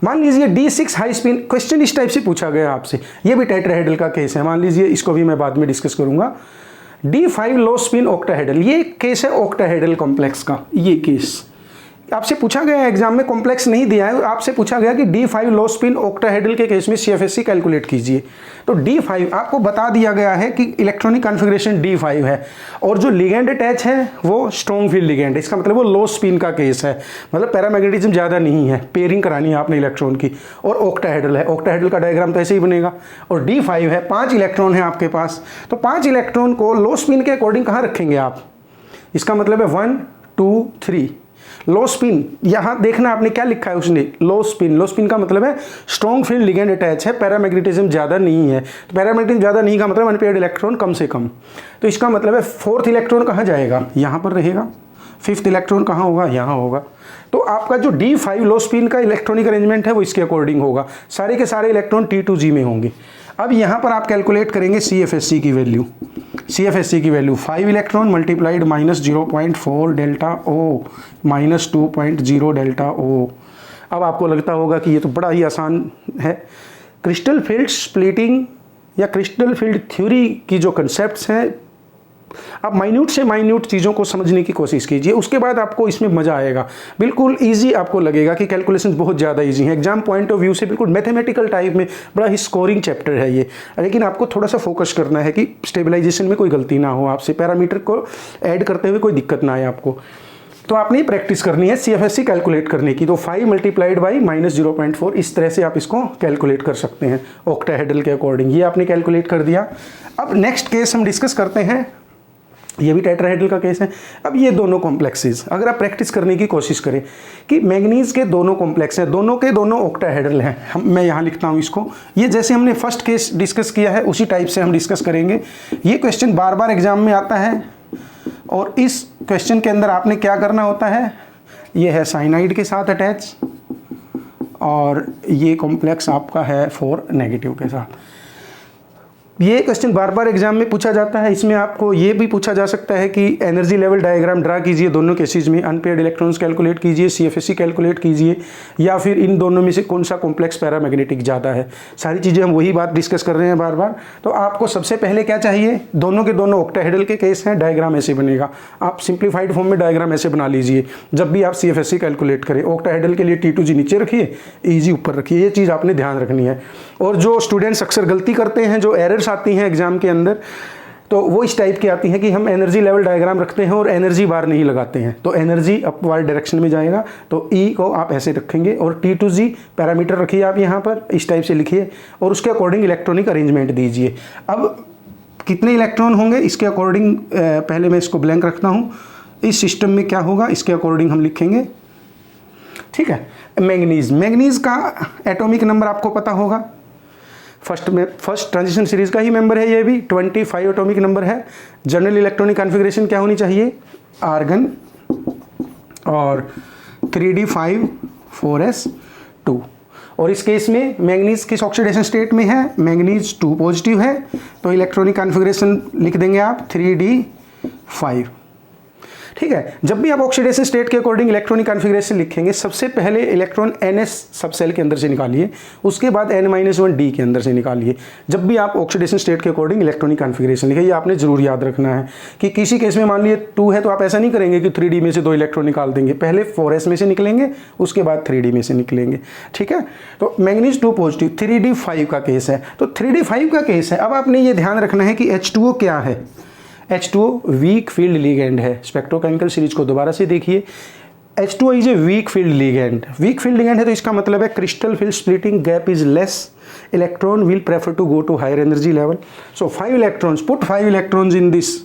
मान लीजिए D6 हाई स्पिन, क्वेश्चन इस टाइप से पूछा गया आपसे, ये भी टेट्राहेड्रल का केस है, मान लीजिए इसको भी मैं बाद में डिस्कस करूंगा। D5 लो स्पिन ऑक्टाहेड्रल, ये केस है ऑक्टाहेड्रल कॉम्प्लेक्स का, ये केस आपसे पूछा गया है एग्जाम में, कॉम्प्लेक्स नहीं दिया है, आपसे पूछा गया कि D5 लो स्पिन ऑक्टाहेड्रल के केस में CFSE कैलकुलेट कीजिए। तो D5 आपको बता दिया गया है कि इलेक्ट्रॉनिक कॉन्फ़िगरेशन D5 है और जो लिगेंड अटैच है वो स्ट्रॉन्ग फील्ड लिगेंड है। इसका मतलब वो लो स्पिन का केस है, मतलब पैरामैग्नेटिज्म ज़्यादा नहीं है, पेयरिंग करानी है आपने इलेक्ट्रॉन की, और ऑक्टाहेड्रल है। ऑक्टाहेड्रल का डायग्राम तो ऐसे ही बनेगा। और D5 है, 5 इलेक्ट्रॉन है आपके पास, तो 5 इलेक्ट्रॉन को लो स्पिन के अकॉर्डिंग कहाँ रखेंगे आप? इसका मतलब है 1 2 3 लो स्पिन। यहां देखना आपने क्या लिखा है उसने, लो स्पिन। लो स्पिन का मतलब है स्ट्रॉन्ग फील्ड लिगेंड अटैच है, पैरामैग्नेटिज्म ज़्यादा नहीं है। तो पैरामैग्नेटिज्म ज़्यादा नहीं का मतलब अनपेयर्ड इलेक्ट्रॉन कम से कम। तो इसका मतलब है 4th इलेक्ट्रॉन कहाँ जाएगा? यहाँ पर रहेगा। 5th इलेक्ट्रॉन कहाँ होगा? यहाँ होगा। तो आपका जो D5 लो स्पिन का इलेक्ट्रॉनिक अरेंजमेंट है वो इसके अकॉर्डिंग होगा, सारे के सारे इलेक्ट्रॉन T2G में होंगे। अब यहाँ पर आप कैलकुलेट करेंगे CFSE की वैल्यू। CFSE की value 5 electron multiplied -0.4 delta O minus 2.0 delta O। अब आपको लगता होगा कि ये तो बड़ा ही आसान है। क्रिस्टल फील्ड स्प्लिटिंग या क्रिस्टल फील्ड थ्योरी की जो कंसेप्ट्स हैं, आप माइन्यूट से माइन्यूट चीज़ों को समझने की कोशिश कीजिए, उसके बाद आपको इसमें मज़ा आएगा। बिल्कुल इजी आपको लगेगा कि कैलकुलेशंस बहुत ज़्यादा इजी हैं। एग्जाम पॉइंट ऑफ व्यू से बिल्कुल मैथमेटिकल टाइप में बड़ा ही स्कोरिंग चैप्टर है ये, लेकिन आपको थोड़ा सा फोकस करना है कि स्टेबलाइजेशन में कोई गलती ना हो, आपसे पैरामीटर को ऐड करते हुए कोई दिक्कत ना आए आपको। तो आपने प्रैक्टिस करनी है CFSE कैलकुलेट करने की। तो 5 मल्टीप्लाइड बाई -0.4, इस तरह से आप इसको कैलकुलेट कर सकते हैं ऑक्टाहेड्रल के अकॉर्डिंग। ये आपने कैलकुलेट कर दिया। अब नेक्स्ट केस हम डिस्कस करते हैं, ये भी टेट्राहेड्रल का केस है। अब ये दोनों कॉम्प्लेक्सेस अगर आप प्रैक्टिस करने की कोशिश करें कि मैंगनीज के दोनों कॉम्प्लेक्स हैं, दोनों के दोनों ऑक्टाहेड्रल हैं। मैं यहाँ लिखता हूँ इसको, ये जैसे हमने फर्स्ट केस डिस्कस किया है उसी टाइप से हम डिस्कस करेंगे। ये क्वेश्चन बार बार एग्जाम में आता है और इस क्वेश्चन के अंदर आपने क्या करना होता है, ये है साइनाइड के साथ अटैच और ये कॉम्प्लेक्स आपका है 4 नेगेटिव के साथ। ये क्वेश्चन बार बार एग्जाम में पूछा जाता है। इसमें आपको ये भी पूछा जा सकता है कि एनर्जी लेवल डायग्राम ड्रा कीजिए दोनों केसेस में, अनपेयर्ड इलेक्ट्रॉन्स कैलकुलेट कीजिए, CFSE कैलकुलेट कीजिए, या फिर इन दोनों में से कौन सा कॉम्प्लेक्स पैरामैग्नेटिक ज़्यादा है। सारी चीज़ें हम वही बात डिस्कस कर रहे हैं बार बार। तो आपको सबसे पहले क्या चाहिए, दोनों के दोनों ऑक्टाहेड्रल के केस हैं, डायग्राम ऐसे बनेगा। आप सिंप्लीफाइड फॉर्म में डायग्राम ऐसे बना लीजिए जब भी आप CFSE कैलकुलेट करें। ऑक्टाहेड्रल के लिए T2G नीचे रखिए, EG ऊपर रखिए, ये चीज़ आपने ध्यान रखनी है। और जो स्टूडेंट्स अक्सर गलती करते हैं, जो एरर्स आती हैं एग्जाम के अंदर, तो वो इस टाइप की आती है कि हम एनर्जी लेवल डायग्राम रखते हैं और एनर्जी बार नहीं लगाते हैं, तो एनर्जी अपवर्ड डायरेक्शन में जाएगा। तो E को आप ऐसे रखेंगे और T2G पैरामीटर रखिए आप यहाँ पर, इस टाइप से लिखिए और उसके अकॉर्डिंग इलेक्ट्रॉनिक अरेंजमेंट दीजिए। अब कितने इलेक्ट्रॉन होंगे इसके अकॉर्डिंग, पहले मैं इसको ब्लैंक रखता हूँ, इस सिस्टम में क्या होगा इसके अकॉर्डिंग हम लिखेंगे, ठीक है। मैंगनीज का एटॉमिक नंबर आपको पता होगा, फर्स्ट ट्रांजिशन सीरीज का ही मेंबर है, ये भी 25 एटॉमिक नंबर है। जनरल इलेक्ट्रॉनिक कॉन्फ़िगरेशन क्या होनी चाहिए, आर्गन और 3d5 4s2। और इस केस में मैंगनीज किस ऑक्सीडेशन स्टेट में है, मैंगनीज 2 पॉजिटिव है, तो इलेक्ट्रॉनिक कॉन्फ़िगरेशन लिख देंगे आप 3d5, ठीक है। जब भी आप ऑक्सीडेशन स्टेट के अकॉर्डिंग इलेक्ट्रॉनिक कॉन्फ़िगरेशन लिखेंगे, सबसे पहले इलेक्ट्रॉन NS सब सेल के अंदर से निकालिए, उसके बाद N-1 के अंदर से निकालिए। जब भी आप ऑक्सीडेशन स्टेट के अकॉर्डिंग इलेक्ट्रॉनिक कॉन्फ़िगरेशन लिखें, ये आपने जरूर याद रखना है कि किसी केस में मान लिए 2 है तो आप ऐसा नहीं करेंगे कि 3D में से 2 इलेक्ट्रॉन निकाल देंगे, पहले 4s में से निकलेंगे उसके बाद 3D में से निकलेंगे, ठीक है। तो मैंगनीज 2 पॉजिटिव, 3d5 का केस है, तो 3d5 का केस है। अब आपने ये ध्यान रखना है कि H2O क्या है, H2O वीक फील्ड लिगेंड है। स्पेक्ट्रोकेमिकल सीरीज को दोबारा से देखिए, H2O is a weak field ligand. Weak field ligand है तो इसका मतलब है crystal field splitting gap is less, electron will prefer to go to higher energy level. So 5 electrons, put 5 electrons in this,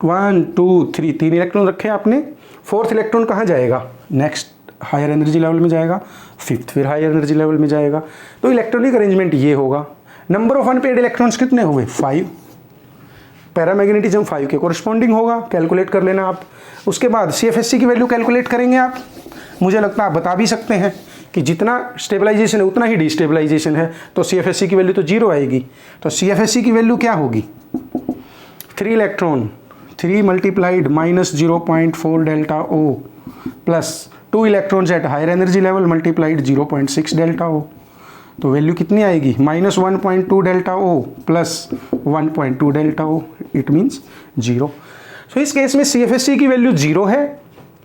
1 2 3, 3 electron रखे आपने। 4th electron कहाँ जाएगा, next higher energy level में जाएगा, 5th फिर हायर एनर्जी लेवल में जाएगा। तो इलेक्ट्रॉनिक अरेंजमेंट ये होगा। नंबर ऑफ अनपेयर्ड इलेक्ट्रॉन्स कितने हुए, 5, पैरामैग्नेटिज्म 5 के कोरस्पॉन्डिंग होगा, कैलकुलेट कर लेना आप। उसके बाद CFSE की वैल्यू कैलकुलेट करेंगे आप। मुझे लगता है आप बता भी सकते हैं कि जितना स्टेबलाइजेशन है उतना ही डिस्टेबलाइजेशन है, तो CFSE की वैल्यू तो 0 आएगी। तो CFSE की वैल्यू क्या होगी, 3 electron, 3 multiplied -0.4 delta O plus 2 electrons at higher energy level multiplied 0.6 delta O। तो वैल्यू कितनी आएगी, -1.2 delta O plus 1.2 delta O, it means 0। So इस केस में CFSE की वैल्यू 0 है,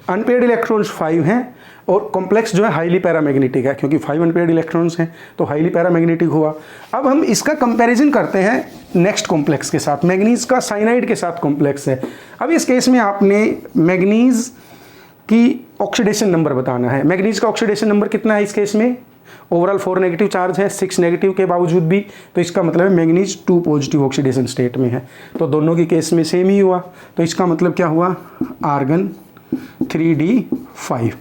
अनपेयर्ड इलेक्ट्रॉन्स 5 हैं और कॉम्प्लेक्स जो है हाईली पैरामैग्नेटिक है, क्योंकि 5 अनपेयर्ड इलेक्ट्रॉन्स हैं तो हाईली पैरामैग्नेटिक हुआ। अब हम इसका कंपैरिजन करते हैं नेक्स्ट कॉम्प्लेक्स के साथ। मैग्नीज का साइनाइड के साथ कॉम्प्लेक्स है। अब इस केस में आपने मैग्नीज की ऑक्सीडेशन नंबर बताना है। मैग्नीज का ऑक्सीडेशन नंबर कितना है इस केस में? ओवरऑल 4 नेगेटिव चार्ज है, 6 नेगेटिव के बावजूद भी, तो इसका मतलब है मैग्नीज 2 पॉजिटिव ऑक्सीडेशन स्टेट में है। तो दोनों की केस में सेम ही हुआ, तो इसका मतलब क्या हुआ? Argon 3d5।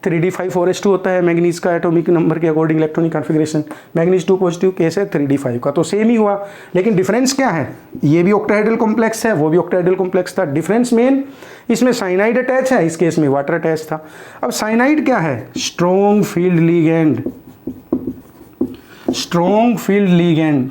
3d5 4s2 होता है मैग्नीज का एटॉमिक नंबर के according electronic configuration. Manganese 2 positive case है 3d5 का, तो सेम ही हुआ। लेकिन डिफरेंस क्या है? ये भी ऑक्टाहेड्रल कॉम्प्लेक्स है, वो भी ऑक्टाहेड्रल कॉम्प्लेक्स था। डिफरेंस मेन इसमें साइनाइड अटैच है, इस केस में वाटर अटैच था। अब साइनाइड क्या है? Strong field ligand. Strong field ligand,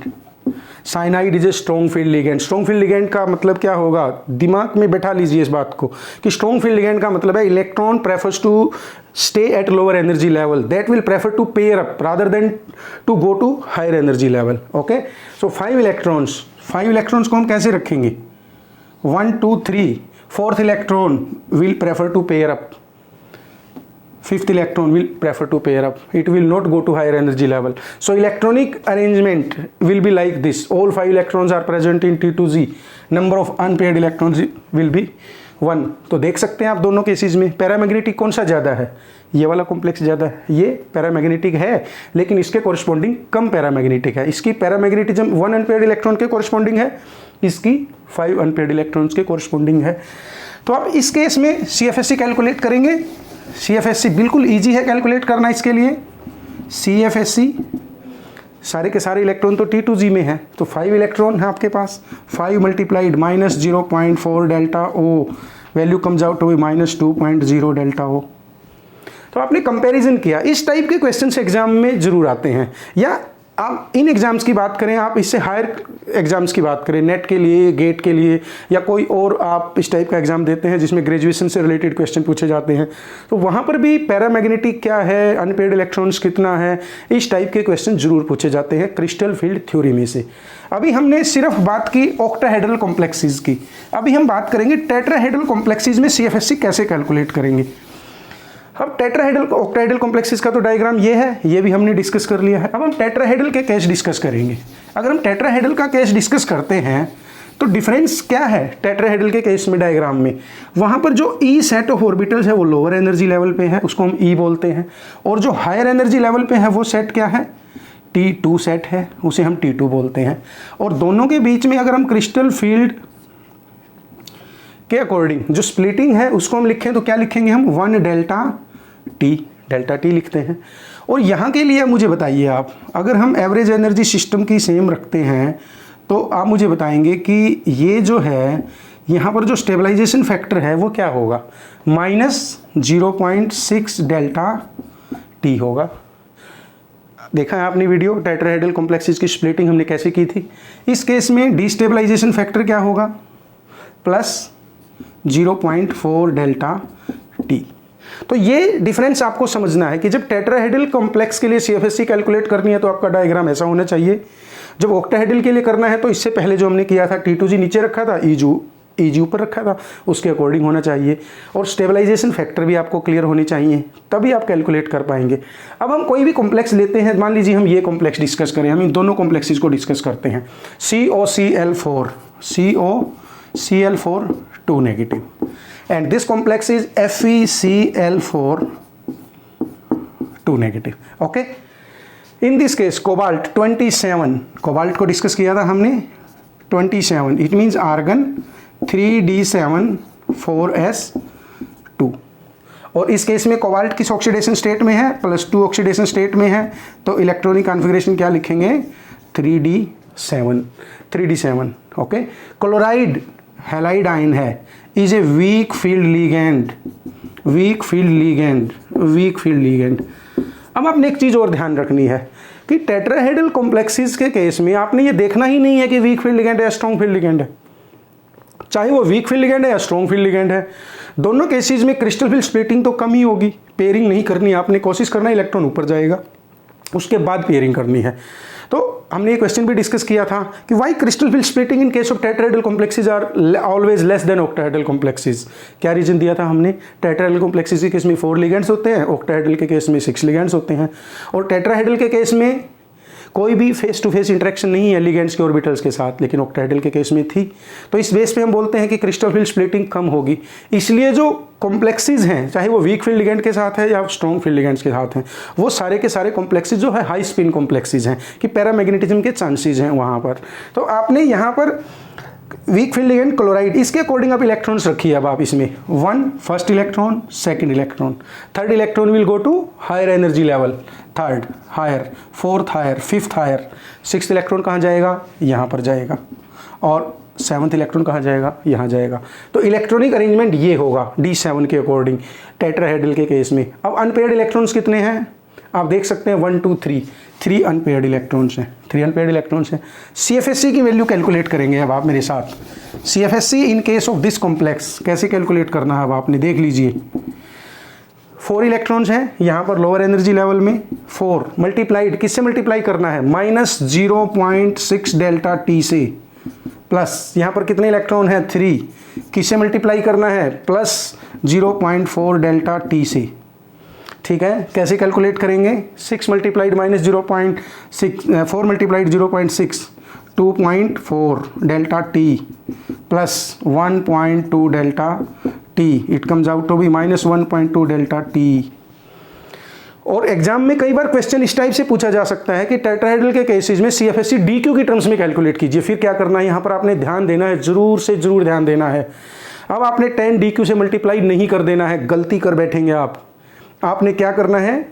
cyanide is a strong field ligand. Strong field ligand का मतलब क्या होगा? दिमाग में बैठा लीजिए इस बात को कि स्ट्रॉन्ग फील्ड लिगैंड का मतलब है electron prefers to stay at lower energy level, that will prefer to pair up rather than to go to higher energy level. Okay, so 5 electrons को हम कैसे रखेंगे? 1 2 3, 4th electron will prefer to pair up, 5th electron will prefer to pair up. It will not go to higher energy level. So electronic arrangement will be like this. All 5 electrons are present in T2Z. Number of unpaired electrons will be 1. तो देख सकते हैं आप दोनों cases में paramagnetic कौन सा ज़्यादा है? ये वाला कॉम्प्लेक्स ज़्यादा है। ये पैरामैग्नेटिक है लेकिन इसके कॉरस्पॉन्डिंग कम पैरामैग्नेटिक है। इसकी पैरामैग्नेटिज्म 1 अनपेयर्ड इलेक्ट्रॉन के कॉरस्पॉन्डिंग है, इसकी 5 अनपेयर्ड इलेक्ट्रॉन्स के कॉरस्पॉन्डिंग है। तो आप इस केस में CFSE कैलकुलेट करेंगे। CFSE बिल्कुल इजी है कैलकुलेट करना इसके लिए। CFSE सारे के सारे इलेक्ट्रॉन तो T2Z में है, तो 5 इलेक्ट्रॉन है आपके पास। 5 multiplied -0.4 delta O, value comes out to be -2.0 delta O। तो आपने कंपैरिजन किया। इस टाइप के क्वेश्चंस एग्जाम में जरूर आते हैं, या आप इन एग्जाम्स की बात करें, आप इससे हायर एग्जाम्स की बात करें, नेट के लिए, गेट के लिए, या कोई और आप इस टाइप का एग्जाम देते हैं जिसमें ग्रेजुएशन से रिलेटेड क्वेश्चन पूछे जाते हैं, तो वहाँ पर भी पैरामैग्नेटिक क्या है, अनपेयर्ड इलेक्ट्रॉन्स कितना है, इस टाइप के क्वेश्चन जरूर पूछे जाते हैं क्रिस्टल फील्ड थ्योरी में से। अभी हमने सिर्फ बात की ऑक्टाहेड्रल कॉम्प्लेक्सेस की, अभी हम बात करेंगे टेट्राहेड्रल कॉम्प्लेक्सेस में CFSE कैसे कैलकुलेट करेंगे। अब टेट्राहेड्रल ऑक्टाहेड्रल कॉम्प्लेक्सेस का तो डायग्राम ये है, ये भी हमने डिस्कस कर लिया है। अब हम टेट्राहेड्रल के केस डिस्कस करेंगे। अगर हम टेट्राहेड्रल का केस डिस्कस करते हैं तो डिफरेंस क्या है टेट्राहेड्रल के केस में डायग्राम में? वहाँ पर जो ई सेट ऑफ ऑर्बिटल्स है वो लोअर एनर्जी लेवल पे है, उसको हम ई बोलते हैं, और जो हायर एनर्जी लेवल पे है वो सेट क्या है? T2 सेट है, उसे हम T2 बोलते हैं। और दोनों के बीच में अगर हम क्रिस्टल फील्ड के अकॉर्डिंग जो स्प्लिटिंग है उसको हम लिखें तो क्या लिखेंगे हम? 1 डेल्टा टी लिखते हैं। और यहाँ के लिए मुझे बताइए आप, अगर हम एवरेज एनर्जी सिस्टम की सेम रखते हैं तो आप मुझे बताएंगे कि ये जो है यहाँ पर जो स्टेबलाइजेशन फैक्टर है वो क्या होगा? -0.6 डेल्टा टी होगा। देखा है आपने वीडियो टेट्राहेड्रल कॉम्प्लेक्सेस की स्प्लिटिंग हमने कैसे की थी। इस केस में डिस्टेबलाइजेशन फैक्टर क्या होगा? +0.4 डेल्टा टी। तो ये डिफरेंस आपको समझना है कि जब टेट्राहेड्रल कॉम्प्लेक्स के लिए CFSE कैलकुलेट करनी है तो आपका डायग्राम ऐसा होना चाहिए। जब ऑक्टाहेड्रल के लिए करना है तो इससे पहले जो हमने किया था T2Z नीचे रखा था, EG ऊपर रखा था, उसके अकॉर्डिंग होना चाहिए। और स्टेबलाइजेशन फैक्टर भी आपको क्लियर होनी चाहिए, तभी आप कैलकुलेट कर पाएंगे। अब हम कोई भी कॉम्प्लेक्स लेते हैं, मान लीजिए हम ये कॉम्प्लेक्स डिस्कस करें, हम इन दोनों कॉम्प्लेक्सेस को डिस्कस करते हैं। COCl4 2 negative, and this complex is FeCl4 2 negative. Okay, in this case cobalt 27, cobalt को डिस्कस किया था हमने 27, it means argon 3d7 4s2। और इस केस में कोबाल्ट किस ऑक्सीडेशन स्टेट में है? +2 ऑक्सीडेशन स्टेट में है, तो इलेक्ट्रॉनिक कॉन्फ़िगरेशन क्या लिखेंगे? 3d7। Okay, chloride halide ion है, is a weak field ligand. अब आपने एक चीज़ और ध्यान रखनी है कि टेट्राहेड्रल कॉम्प्लेक्सेस के केस में आपने ये देखना ही नहीं है कि वीक फील्ड लिगेंड है या स्ट्रॉन्ग फील्ड लिगेंड है। चाहे वो वीक फील्ड लिगेंड है या स्ट्रॉन्ग फील्ड लिगेंड है, दोनों केसेस में क्रिस्टल फील्ड स्प्लिटिंग तो कम ही होगी। पेयरिंग नहीं करनी, आपने कोशिश करना इलेक्ट्रॉन ऊपर जाएगा, उसके बाद पेयरिंग करनी है। तो हमने ये क्वेश्चन भी डिस्कस किया था कि why crystal field splitting in case of tetrahedral complexes are always less than octahedral complexes. क्या रीजन दिया था हमने? टेट्राहेड्रल कॉम्प्लेक्सेस के केस में 4 लिगेंड्स होते हैं, ऑक्टाहेड्रल के केस में 6 लिगेंड्स होते हैं, और टेट्राहेड्रल के केस में कोई भी फेस टू फेस इंटरेक्शन नहीं है लिगेंड्स के ऑर्बिटल्स के साथ, लेकिन ऑक्टाहेड्रल के केस में थी। तो इस बेस पे हम बोलते हैं कि क्रिस्टल फील्ड स्प्लिटिंग कम होगी। इसलिए जो कॉम्प्लेक्सेस हैं, चाहे वो वीक फील्ड लिगेंड के साथ है या स्ट्रॉन्ग फील्ड लिगेंड्स के साथ हैं, वो सारे के सारे कॉम्प्लेक्सेस जो है हाई स्पिन कॉम्प्लेक्सेस हैं कि पैरामैग्नेटिज्म के चांसेस हैं वहाँ पर। तो आपने यहाँ पर वीक फील्ड लिगेंड क्लोराइड, इसके अकॉर्डिंग आप इलेक्ट्रॉन्स रखिए। अब आप इसमें 1 first electron, second electron, third electron will go to higher energy level, third higher, fourth higher, fifth higher, sixth electron कहाँ जाएगा? यहाँ पर जाएगा, और सेवन्थ इलेक्ट्रॉन कहाँ जाएगा? यहाँ जाएगा। तो इलेक्ट्रॉनिक अरेंजमेंट ये होगा D7 के अकॉर्डिंग टेट्राहेड्रल के केस में। अब अनपेयर्ड इलेक्ट्रॉन्स कितने हैं आप देख सकते हैं? 1 2 3, 3 अनपेयर्ड इलेक्ट्रॉन्स हैं, 3 अनपेयर्ड इलेक्ट्रॉन्स हैं। CFSE की वैल्यू कैलकुलेट करेंगे अब आप मेरे साथ। CFSE in case of this complex कैसे कैलकुलेट करना है अब आपने देख लीजिए। 4 इलेक्ट्रॉन्स हैं यहाँ पर लोअर एनर्जी लेवल में, 4 मल्टीप्लाइड किससे मल्टीप्लाई करना है? -0.6 डेल्टा T से, प्लस यहाँ पर कितने इलेक्ट्रॉन है? 3, किससे मल्टीप्लाई करना है? +0.4 डेल्टा T से। ठीक है, कैसे कैलकुलेट करेंगे? 6 multiplied -0.6, 4 multiplied 0.6, 2.4 delta T plus 1.2 delta T, it comes out to be -1.2 delta T। और एग्जाम में कई बार क्वेश्चन इस टाइप से पूछा जा सकता है कि टेट्राहेड्रल के केसेस में CFSE DQ की टर्म्स में कैलकुलेट कीजिए। फिर क्या करना है यहाँ पर आपने ध्यान देना है, जरूर से जरूर ध्यान देना है। अब आपने 10 DQ से मल्टीप्लाई नहीं कर देना है, गलती कर बैठेंगे आप। आपने क्या करना है?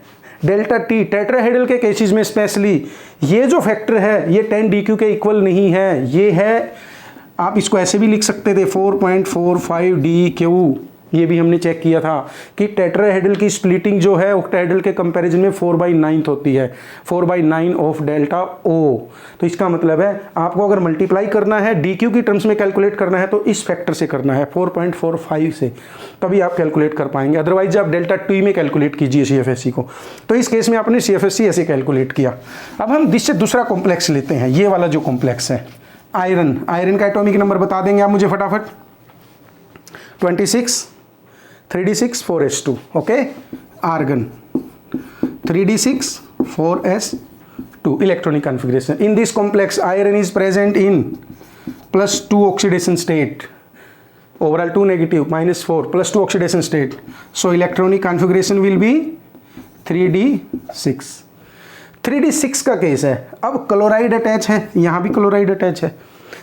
डेल्टा T टेट्राहेड्रल के केसेस में स्पेशली ये जो फैक्टर है ये 10 DQ के इक्वल नहीं है, ये है, आप इसको ऐसे भी लिख सकते थे 4.45 DQ। ये भी हमने चेक किया था कि टेट्राहेड्रल की स्प्लिटिंग जो है ऑक्टाहेड्रल के कंपैरिजन में 4/9 होती है, 4/9 ऑफ डेल्टा O। तो इसका मतलब है आपको अगर मल्टीप्लाई करना है DQ की टर्म्स में कैलकुलेट करना है तो इस फैक्टर से करना है, 4.45 से, तभी आप कैलकुलेट कर पाएंगे। अदरवाइज आप डेल्टा T में कैलकुलेट कीजिए CFSE को। तो इस केस में आपने CFSE ऐसे कैलकुलेट किया। अब हम इससे दूसरा कॉम्प्लेक्स लेते हैं, ये वाला जो कॉम्प्लेक्स है आयरन। आयरन का एटॉमिक नंबर बता देंगे आप मुझे फटाफट? 26, 3d6 4s2, okay. Argon 3d6 4s2 electronic configuration. In this complex iron is present in +2 oxidation state, overall 2 negative, -4 +2 oxidation state. So electronic configuration will be 3d6। 3d6 का case है। अब chloride attach है, यहाँ भी chloride attach है,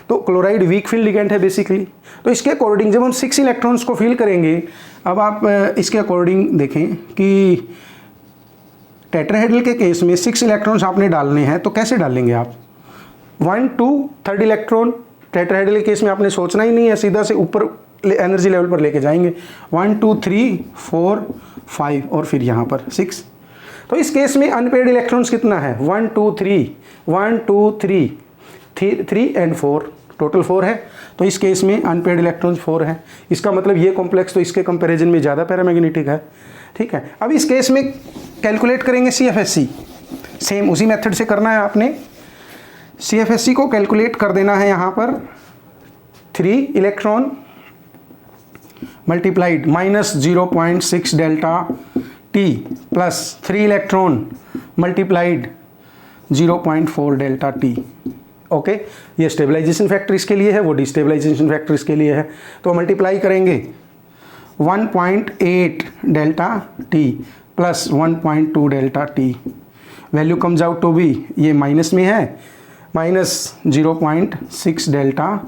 तो chloride week field ligand है basically. तो इसके अकॉर्डिंग जब हम 6 इलेक्ट्रॉन्स को फिल करेंगे, अब आप इसके अकॉर्डिंग देखें कि टेट्राहेड्रल के केस में 6 इलेक्ट्रॉन्स आपने डालने हैं, तो कैसे डालेंगे आप? 1 2 थर्ड इलेक्ट्रॉन, टेट्राहेड्रल के केस में आपने सोचना ही नहीं है, सीधा से ऊपर एनर्जी लेवल पर लेके जाएंगे। 1 2 3 4 5 और फिर यहाँ पर 6। तो इस केस में अनपेयर्ड इलेक्ट्रॉन्स कितना है? 1 2 3 1 2 3 3 एंड 4, टोटल 4 है। तो इस केस में अनपेयर्ड इलेक्ट्रॉन्स 4 है। इसका मतलब ये कॉम्प्लेक्स तो इसके कंपैरिजन में ज़्यादा पैरामैग्नेटिक है। ठीक है, अब इस केस में कैलकुलेट करेंगे CFSE, सेम उसी मेथड से करना है आपने। CFSE को कैलकुलेट कर देना है यहाँ पर 3 electron multiplied -0.6 delta T plus 3 electron multiplied 0.4 delta T। Okay, ये स्टेबलाइजेशन फैक्टर इसके लिए है, वो डिस्टेबलाइजेशन फैक्टर इसके लिए है। तो मल्टीप्लाई करेंगे 1.8 delta T plus 1.2 delta T। Value comes out to be, ये माइनस में है, -0.6 डेल्टा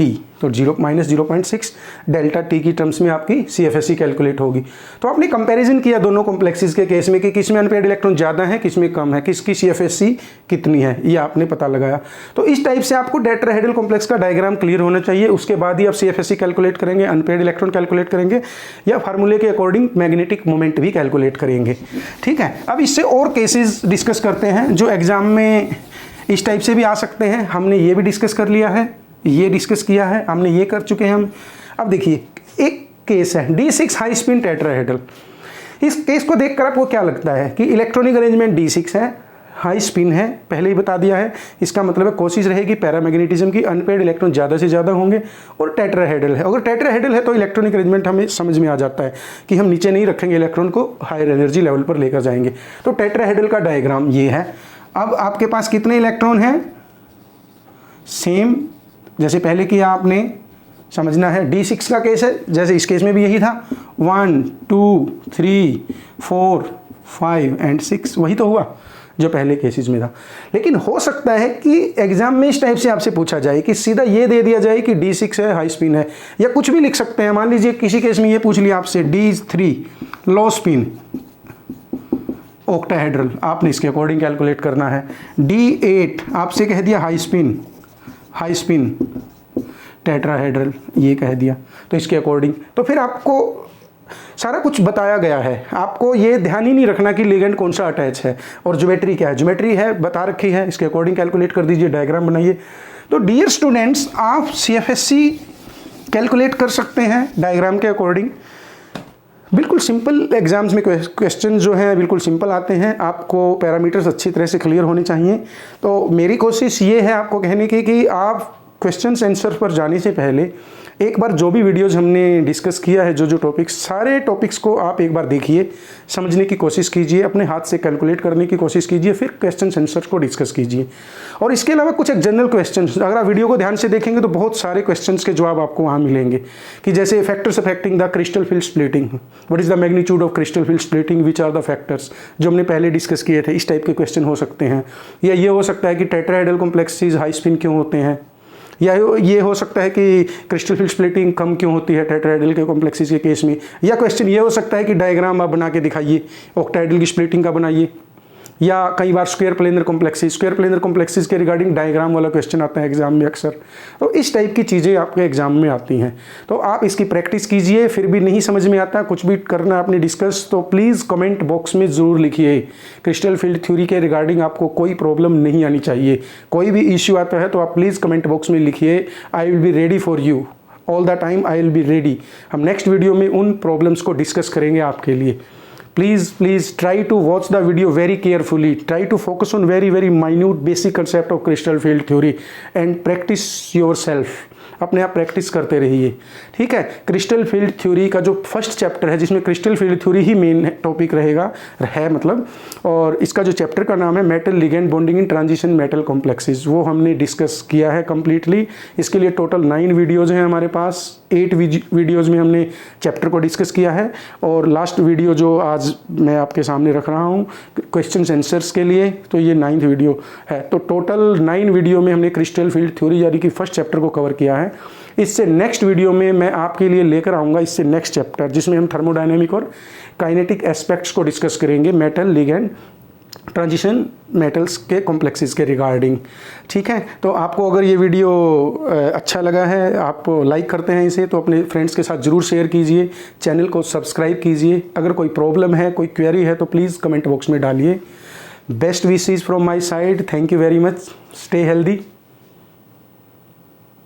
T। तो -0.6 डेल्टा T की टर्म्स में आपकी CFSE कैलकुलेट होगी। तो आपने कंपैरिजन किया दोनों कॉम्प्लेक्सेस के केस में कि किस में अनपेयर्ड इलेक्ट्रॉन ज़्यादा है, किस में कम है, किसकी CFSE कितनी है, ये आपने पता लगाया। तो इस टाइप से आपको टेट्राहेड्रल कॉम्प्लेक्स का डायग्राम क्लियर होना चाहिए। उसके बाद ही आप CFSE कैलकुलेट करेंगे, अनपेयर्ड इलेक्ट्रॉन कैलकुलेट करेंगे, या फार्मूले के अकॉर्डिंग मैग्नेटिक मोमेंट भी कैलकुलेट करेंगे। ठीक है, अब इससे और केसेस डिस्कस करते हैं जो एग्जाम में इस टाइप से भी आ सकते हैं। हमने ये भी डिस्कस कर लिया है, ये डिस्कस किया है, हमने ये कर चुके हैं हम। अब देखिए एक केस है D6 हाई स्पिन टेट्राहेड्रल। इस केस को देखकर आपको क्या लगता है कि इलेक्ट्रॉनिक अरेंजमेंट D6 है, हाई स्पिन है, पहले ही बता दिया है। इसका मतलब है कोशिश रहेगी पैरामैग्नेटिज्म की, अनपेड इलेक्ट्रॉन ज़्यादा से ज़्यादा होंगे। और टेट्राहेड्रल है, अगर टेट्राहेड्रल है तो इलेक्ट्रॉनिक अरेंजमेंट हमें समझ में आ जाता है कि हम नीचे नहीं रखेंगे, इलेक्ट्रॉन को हायर एनर्जी लेवल पर लेकर जाएंगे। तो टेट्राहेड्रल का डायग्राम ये है। अब आपके पास कितने इलेक्ट्रॉन हैं? सेम जैसे पहले किया आपने, समझना है। D6 का केस है, जैसे इस केस में भी यही था, 1 2 3 4 5 एंड 6, वही तो हुआ जो पहले केसेस में था। लेकिन हो सकता है कि एग्जाम में इस टाइप से आपसे पूछा जाए कि सीधा ये दे दिया जाए कि D6 है, हाई स्पिन है, या कुछ भी लिख सकते हैं। मान लीजिए किसी केस में ये पूछ लिया आपसे D3 लो स्पिन ऑक्टाहेड्रल, आपने इसके अकॉर्डिंग कैलकुलेट करना है। D8 आपसे कह दिया हाई स्पिन टेट्राहेड्रल, ये कह दिया, तो इसके अकॉर्डिंग तो फिर आपको सारा कुछ बताया गया है। आपको ये ध्यान ही नहीं रखना कि लिगेंड कौन सा अटैच है और ज्योमेट्री क्या है। ज्योमेट्री है बता रखी है, इसके अकॉर्डिंग कैलकुलेट कर दीजिए, डायग्राम बनाइए। तो डियर स्टूडेंट्स, आप CFSC कैलकुलेट कर सकते हैं डायग्राम के अकॉर्डिंग। बिल्कुल सिंपल एग्जाम्स में क्वेश्चन जो हैं बिल्कुल सिंपल आते हैं। आपको पैरामीटर्स अच्छी तरह से क्लियर होने चाहिए। तो मेरी कोशिश ये है आपको कहने की कि आप क्वेश्चंस आंसर पर जाने से पहले एक बार जो भी वीडियोज़ हमने डिस्कस किया है, जो टॉपिक्स, सारे टॉपिक्स को आप एक बार देखिए, समझने की कोशिश कीजिए, अपने हाथ से कैलकुलेट करने की कोशिश कीजिए, फिर क्वेश्चंस आंसर को डिस्कस कीजिए। और इसके अलावा कुछ एक जनरल क्वेश्चंस, अगर आप वीडियो को ध्यान से देखेंगे तो बहुत सारे क्वेश्चंस के जवाब आपको वहाँ मिलेंगे। कि जैसे factors affecting the crystal field splitting, what is the magnitude of crystal field splitting, which are the factors, जो हमने पहले डिस्कस किए थे। इस टाइप के क्वेश्चन हो सकते हैं। या ये हो सकता है कि टेट्राहेड्रल कॉम्प्लेक्सेस हाई स्पिन क्यों होते हैं, या ये हो सकता है कि क्रिस्टल फील्ड स्प्लिटिंग कम क्यों होती है टेट्राहेड्रल के कॉम्प्लेक्सेस के केस में। या क्वेश्चन ये हो सकता है कि डायग्राम आप बना के दिखाइए, ऑक्टाहेड्रल की स्प्लिटिंग का बनाइए। या कई बार स्क्वायर प्लेनर कॉम्प्लेक्सेस के रिगार्डिंग डायग्राम वाला क्वेश्चन आता है एग्जाम में अक्सर। तो इस टाइप की चीज़ें आपके एग्जाम में आती हैं। तो आप इसकी प्रैक्टिस कीजिए। फिर भी नहीं समझ में आता, कुछ भी करना आपने डिस्कस, तो प्लीज़ कमेंट बॉक्स में ज़रूर लिखिए। क्रिस्टल फील्ड थ्योरी के रिगार्डिंग आपको कोई प्रॉब्लम नहीं आनी चाहिए। कोई भी इश्यू आता है तो आप प्लीज़ कमेंट बॉक्स में लिखिए। I will be ready for you all the time, I will be ready. हम नेक्स्ट वीडियो में उन प्रॉब्लम्स को डिस्कस करेंगे आपके लिए। Please try to watch the video very carefully. Try to focus on very minute basic concept of crystal field theory and practice yourself. अपने आप practice करते रहिए, ठीक है। क्रिस्टल फील्ड थ्योरी का जो फर्स्ट चैप्टर है, जिसमें क्रिस्टल फील्ड थ्योरी ही मेन टॉपिक रहेगा मतलब, और इसका जो चैप्टर का नाम है metal ligand bonding in transition metal complexes, वो हमने डिस्कस किया है कम्प्लीटली। इसके लिए टोटल 9 वीडियोज़ हैं हमारे पास। 8 वीडियोज़ में हमने चैप्टर को डिस्कस किया है, और लास्ट वीडियो जो आज मैं आपके सामने रख रहा हूँ क्वेश्चन आंसर्स के लिए, तो ये 9th वीडियो है। तो टोटल 9 वीडियो में हमने क्रिस्टल फील्ड थ्योरी यानी कि फर्स्ट चैप्टर को कवर किया है। इससे नेक्स्ट वीडियो में मैं आपके लिए लेकर आऊँगा इससे नेक्स्ट चैप्टर, जिसमें हम थर्मोडायनेमिक और काइनेटिक एस्पेक्ट्स को डिस्कस करेंगे मेटल लिगेंड ट्रांजिशन मेटल्स के कॉम्प्लेक्सेस के रिगार्डिंग, ठीक है। तो आपको अगर ये वीडियो अच्छा लगा है, आप लाइक करते हैं इसे, तो अपने फ्रेंड्स के साथ ज़रूर शेयर कीजिए। चैनल को सब्सक्राइब कीजिए। अगर कोई प्रॉब्लम है, कोई क्वेरी है, तो प्लीज़ कमेंट बॉक्स में डालिए। Best wishes from my side. Thank you very much. Stay healthy.